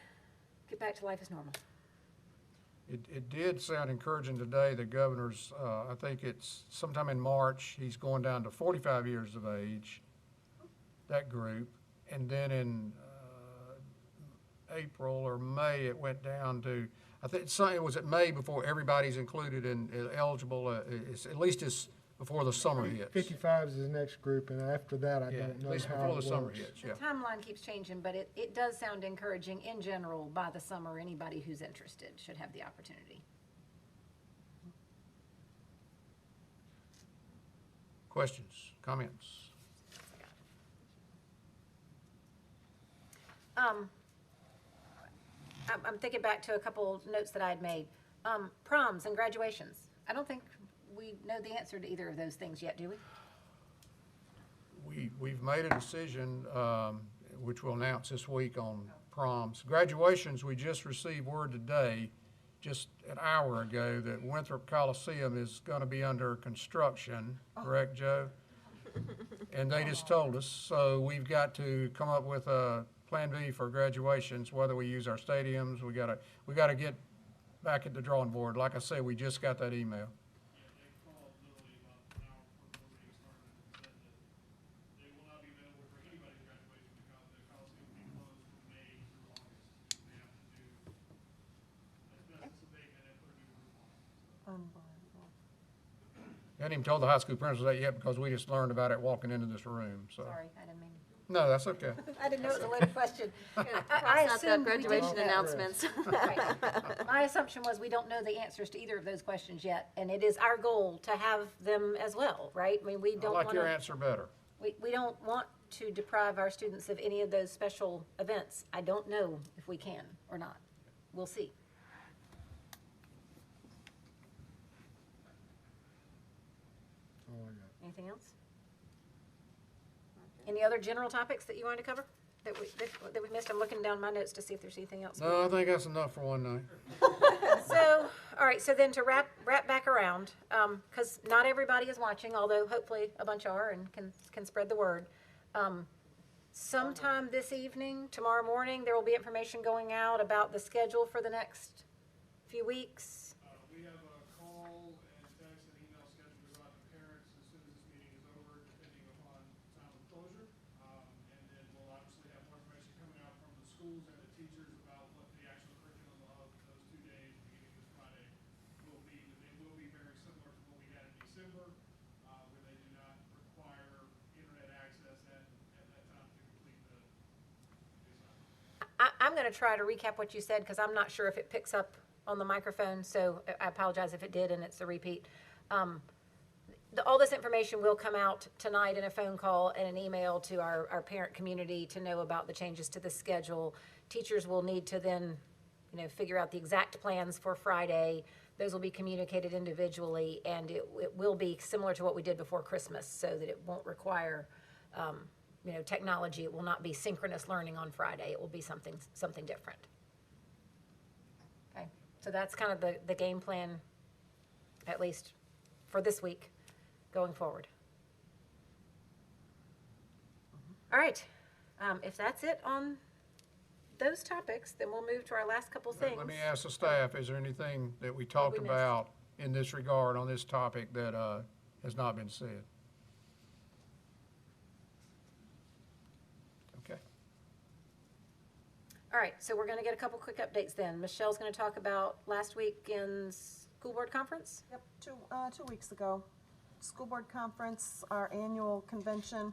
get back to life as normal. It did sound encouraging today, the governor's, I think it's sometime in March, he's going down to 45 years of age, that group. And then in April or May, it went down to, I think it was at May before everybody's included and eligible, it's, at least it's before the summer hits. 55 is the next group, and after that, I Yeah, don't at know least how before it the summer works. hits, The yeah. timeline keeps changing, but it does sound encouraging in general. By the summer, anybody who's interested should have the opportunity. Questions, comments? I'm thinking back to a couple notes that I had made. Proms and graduations. I don't think we know the answer to either of those things yet, do we? We've made a decision, which we'll announce this week on proms. Graduations, we just received word today, just an hour ago, that Winthrop Coliseum is gonna be under construction, correct, Joe? And they just told us, so we've got to come up with a Plan B for graduations, whether we use our stadiums, we gotta get back at the drawing board. Like I said, we just got that email. Yeah, they called literally about an hour before the meeting started and said that they will not be available for anybody's graduation because the Coliseum will be closed from May through August. They have to do asbestos abatement and put a new roof on it. Unbelievable. I hadn't even told the high school principals that yet because we just learned about it walking into this room, so. Sorry, I didn't mean. No, that's okay. I didn't know it was a loaded question. I Cross out the assumed we didn't graduation know. announcements. Right. My assumption was we don't know the answers to either of those questions yet, and it is our goal to have them as well, right? I mean, we I don't like want your to, answer better. we don't want to deprive our students of any of those special events. I don't know if we can or not. We'll see. That's all I got. Anything else? Any other general topics that you wanted to cover that we missed? I'm looking down my notes to see if there's anything else. No, I think that's enough for one night. So, all right, so then to wrap back around, because not everybody is watching, although hopefully a bunch are and can spread the word. Sometime this evening, tomorrow morning, there will be information going out about the schedule for the next few weeks. We have a call and text and email scheduled to go out to parents as soon as this meeting is over, depending upon time of closure. And then we'll obviously have more information coming out from the schools and the teachers about what the actual curriculum of those 2 days, beginning this Friday, will be. But they will be very similar to what we had in December, where they do not require internet access at that time to complete the assignment. I'm going to try to recap what you said because I'm not sure if it picks up on the microphone, so I apologize if it did and it's a repeat. All this information will come out tonight in a phone call and an email to our parent community to know about the changes to the schedule. Teachers will need to then, figure out the exact plans for Friday. Those will be communicated individually, and it will be similar to what we did before Christmas, so that it won't require, technology. It will not be synchronous learning on Friday. It will be something different. Okay, so that's kind of the game plan, at least for this week, going forward. All right, if that's it on those topics, then we'll move to our last couple things. Let me ask the staff, is there anything that we talked missed? about in this regard on this topic that has not been said? Okay. All right, so we're gonna get a couple quick updates then. Michelle's gonna talk about last weekend's school board conference. Yep, 2 weeks ago, school board conference, our annual convention.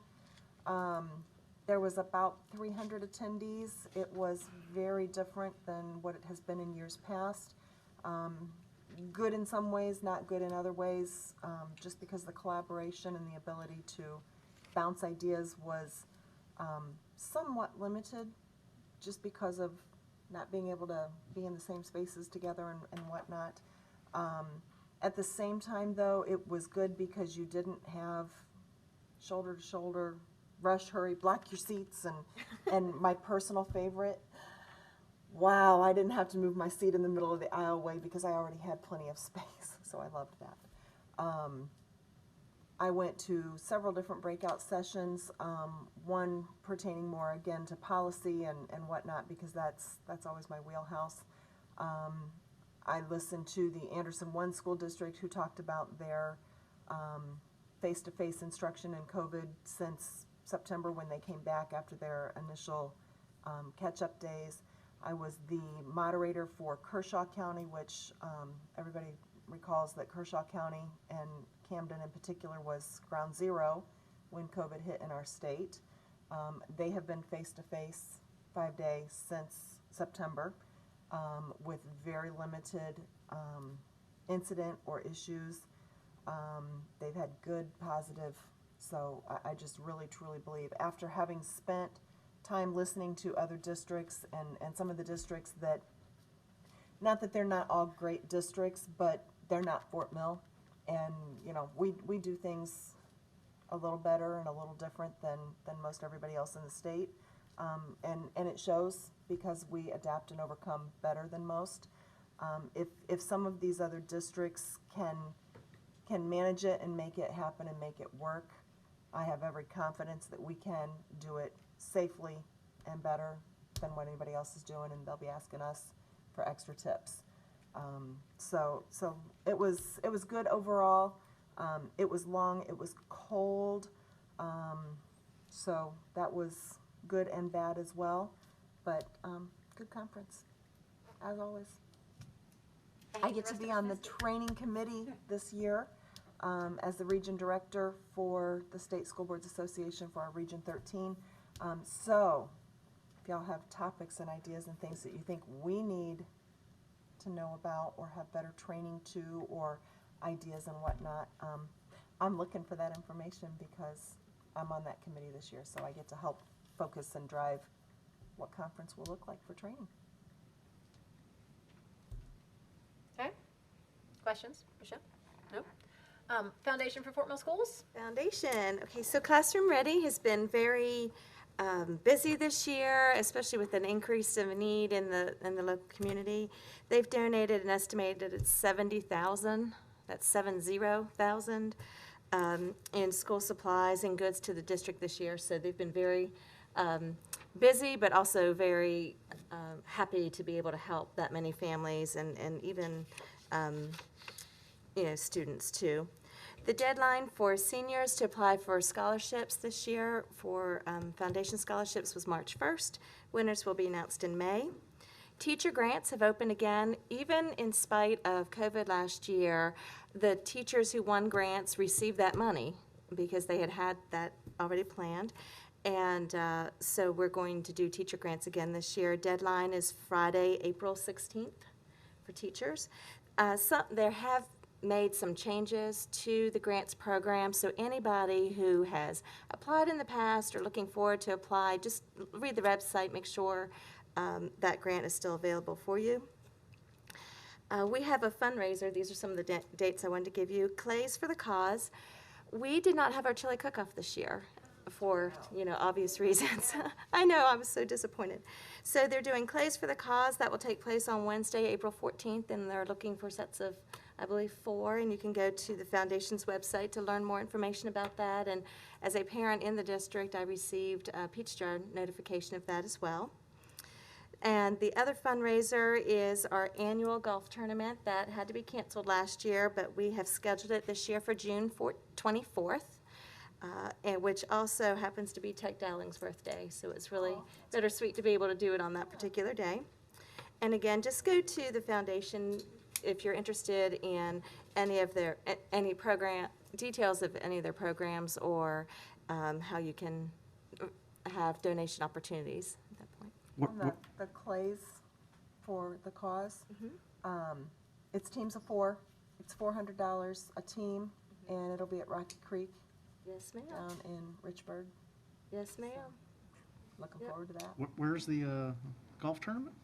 There was about 300 attendees. It was very different than what it has been in years past. Good in some ways, not good in other ways, just because the collaboration and the ability to bounce ideas was somewhat limited, just because of not being able to be in the same spaces together and whatnot. At the same time, though, it was good because you didn't have shoulder-to-shoulder rush, hurry, block your seats, and my personal favorite, wow, I didn't have to move my seat in the middle of the aisleway because I already had plenty of space, so I loved that. I went to several different breakout sessions, one pertaining more again to policy and whatnot, because that's always my wheelhouse. I listened to the Anderson One School District, who talked about their face-to-face instruction in COVID since September, when they came back after their initial catch-up days. I was the moderator for Kershaw County, which everybody recalls that Kershaw County and Camden in particular was ground zero when COVID hit in our state. They have been face-to-face 5 days since September with very limited incident or issues. They've had good, positive, so I just really, truly believe, after having spent time listening to other districts and some of the districts that, not that they're not all great districts, but they're not Fort Mill. And, you know, we do things a little better and a little different than most everybody else in the state. And it shows, because we adapt and overcome better than most. If some of these other districts can manage it and make it happen and make it work, I have every confidence that we can do it safely and better than what anybody else is doing, and they'll be asking us for extra tips. So it was good overall. It was long, it was cold, so that was good and bad as well, but good conference, as always. I get to be on the training committee this year as the region director for the State School Boards Association for our Region 13. So if y'all have topics and ideas and things that you think we need to know about or have better training to, or ideas and whatnot, I'm looking for that information, because I'm on that committee this year, so I get to help focus and drive what conference will look like for training. Okay. Questions? Michelle? No? Foundation for Fort Mill Schools? Foundation. Okay, so Classroom Ready has been very busy this year, especially with an increase of need in the local community. They've donated an estimated $70,000. That's 70,000 in school supplies and goods to the district this year. So they've been very busy, but also very happy to be able to help that many families and even students too. The deadline for seniors to apply for scholarships this year for foundation scholarships was March 1st. Winners will be announced in May. Teacher grants have opened again. Even in spite of COVID last year, the teachers who won grants received that money because they had that already planned. And so we're going to do teacher grants again this year. Deadline is Friday, April 16th for teachers. There have made some changes to the grants program, so anybody who has applied in the past or looking forward to apply, just read the website, make sure that grant is still available for you. We have a fundraiser. These are some of the dates I wanted to give you. Clays for the Cause. We did not have our chili cook-off this year for, obvious reasons. I know, I was so disappointed. So they're doing Clays for the Cause. That will take place on Wednesday, April 14th, and they're looking for sets of, I believe, 4, and you can go to the foundation's website to learn more information about that. And as a parent in the district, I received a Peach Jar notification of that as well. And the other fundraiser is our annual golf tournament that had to be canceled last year, but we have scheduled it this year for June 24th, and which also happens to be Tech Dowling's birthday. So it's really bittersweet to be able to do it on that particular day. And again, just go to the foundation if you're interested in any program details of any of their programs, or how you can have donation opportunities at that point. On the Clays for the Cause, it's teams of 4. It's $400 a team, and it'll be at Rocky Creek. Yes, ma'am. Down in Richburg. Yes, ma'am. Looking forward to that. Where's the golf tournament?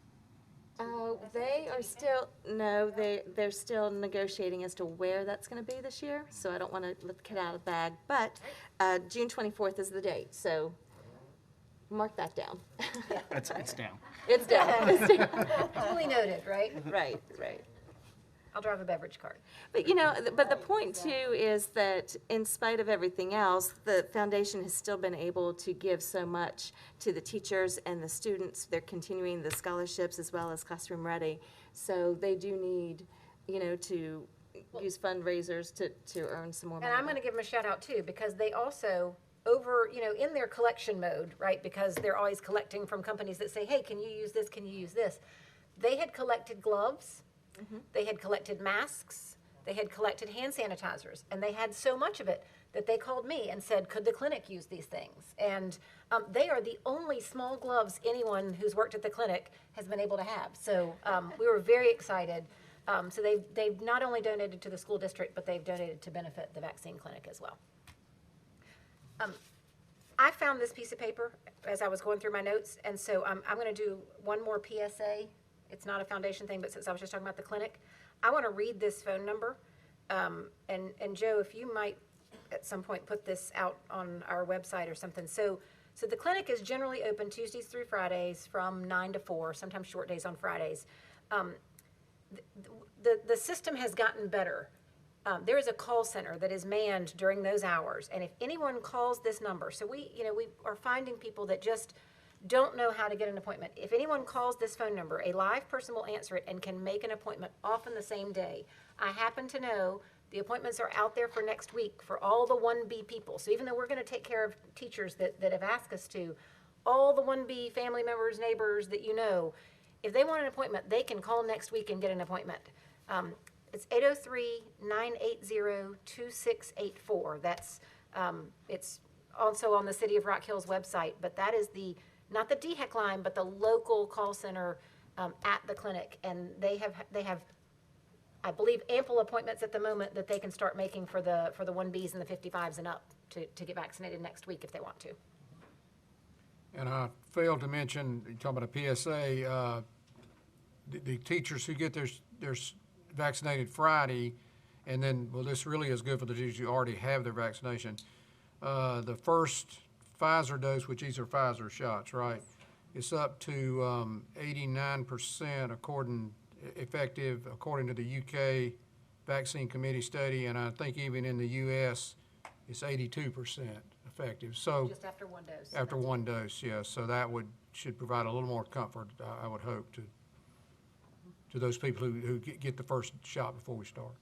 They are still, no, they're still negotiating as to where that's gonna be this year, so I don't wanna let the cat out of the bag, but, June 24th is the date, so mark that down. It's down. It's down, it's down. Duly noted, right? Right, right. I'll drive a beverage cart. But, but the point too is that in spite of everything else, the foundation has still been able to give so much to the teachers and the students. They're continuing the scholarships as well as Classroom Ready. So they do need, to use fundraisers to earn some more money. And I'm going to give them a shout out too, because they also in their collection mode, right? Because they're always collecting from companies that say, hey, can you use this? Can you use this? They had collected gloves. They had collected masks, they had collected hand sanitizers, and they had so much of it that they called me and said, could the clinic use these things? And they are the only small gloves anyone who's worked at the clinic has been able to have. So we were very excited. So they've not only donated to the school district, but they've donated to benefit the vaccine clinic as well. I found this piece of paper as I was going through my notes, and so I'm going to do one more PSA. It's not a foundation thing, but since I was just talking about the clinic, I want to read this phone number. And Joe, if you might at some point put this out on our website or something. So the clinic is generally open Tuesdays through Fridays from 9 to 4, sometimes short days on Fridays. The system has gotten better. There is a call center that is manned during those hours, and if anyone calls this number, so we are finding people that just don't know how to get an appointment. If anyone calls this phone number, a live person will answer it and can make an appointment often the same day. I happen to know the appointments are out there for next week for all the 1B people. So even though we're going to take care of teachers that have asked us to, all the 1B family members, neighbors that if they want an appointment, they can call next week and get an appointment. It's 803-980-2684. That's, it's also on the City of Rock Hill's website, but that is not the DHEC line, but the local call center at the clinic. And they have, I believe, ample appointments at the moment that they can start making for the 1Bs and the 55s and up to get vaccinated next week if they want to. And I failed to mention, you're talking about a PSA, the teachers who get their vaccinated Friday, and then, well, this really is good for the teachers who already have their vaccination. The first Pfizer dose, which these are Pfizer shots, right? It's up to 89% effective according to the UK Vaccine Committee study, and I think even in the US, it's 82% effective. So just after one dose. After one dose, yeah. So that should provide a little more comfort, I would hope, to those people who get the first shot before we start.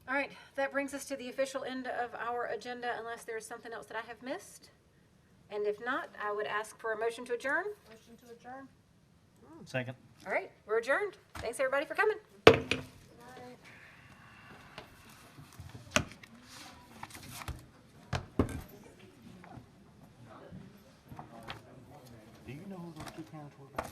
All right, that brings us to the official end of our agenda, unless there's something else that I have missed. And if not, I would ask for a motion to adjourn. Motion to adjourn? Second. All right, we're adjourned. Thanks, everybody, for coming. Do you know who those two parents were back?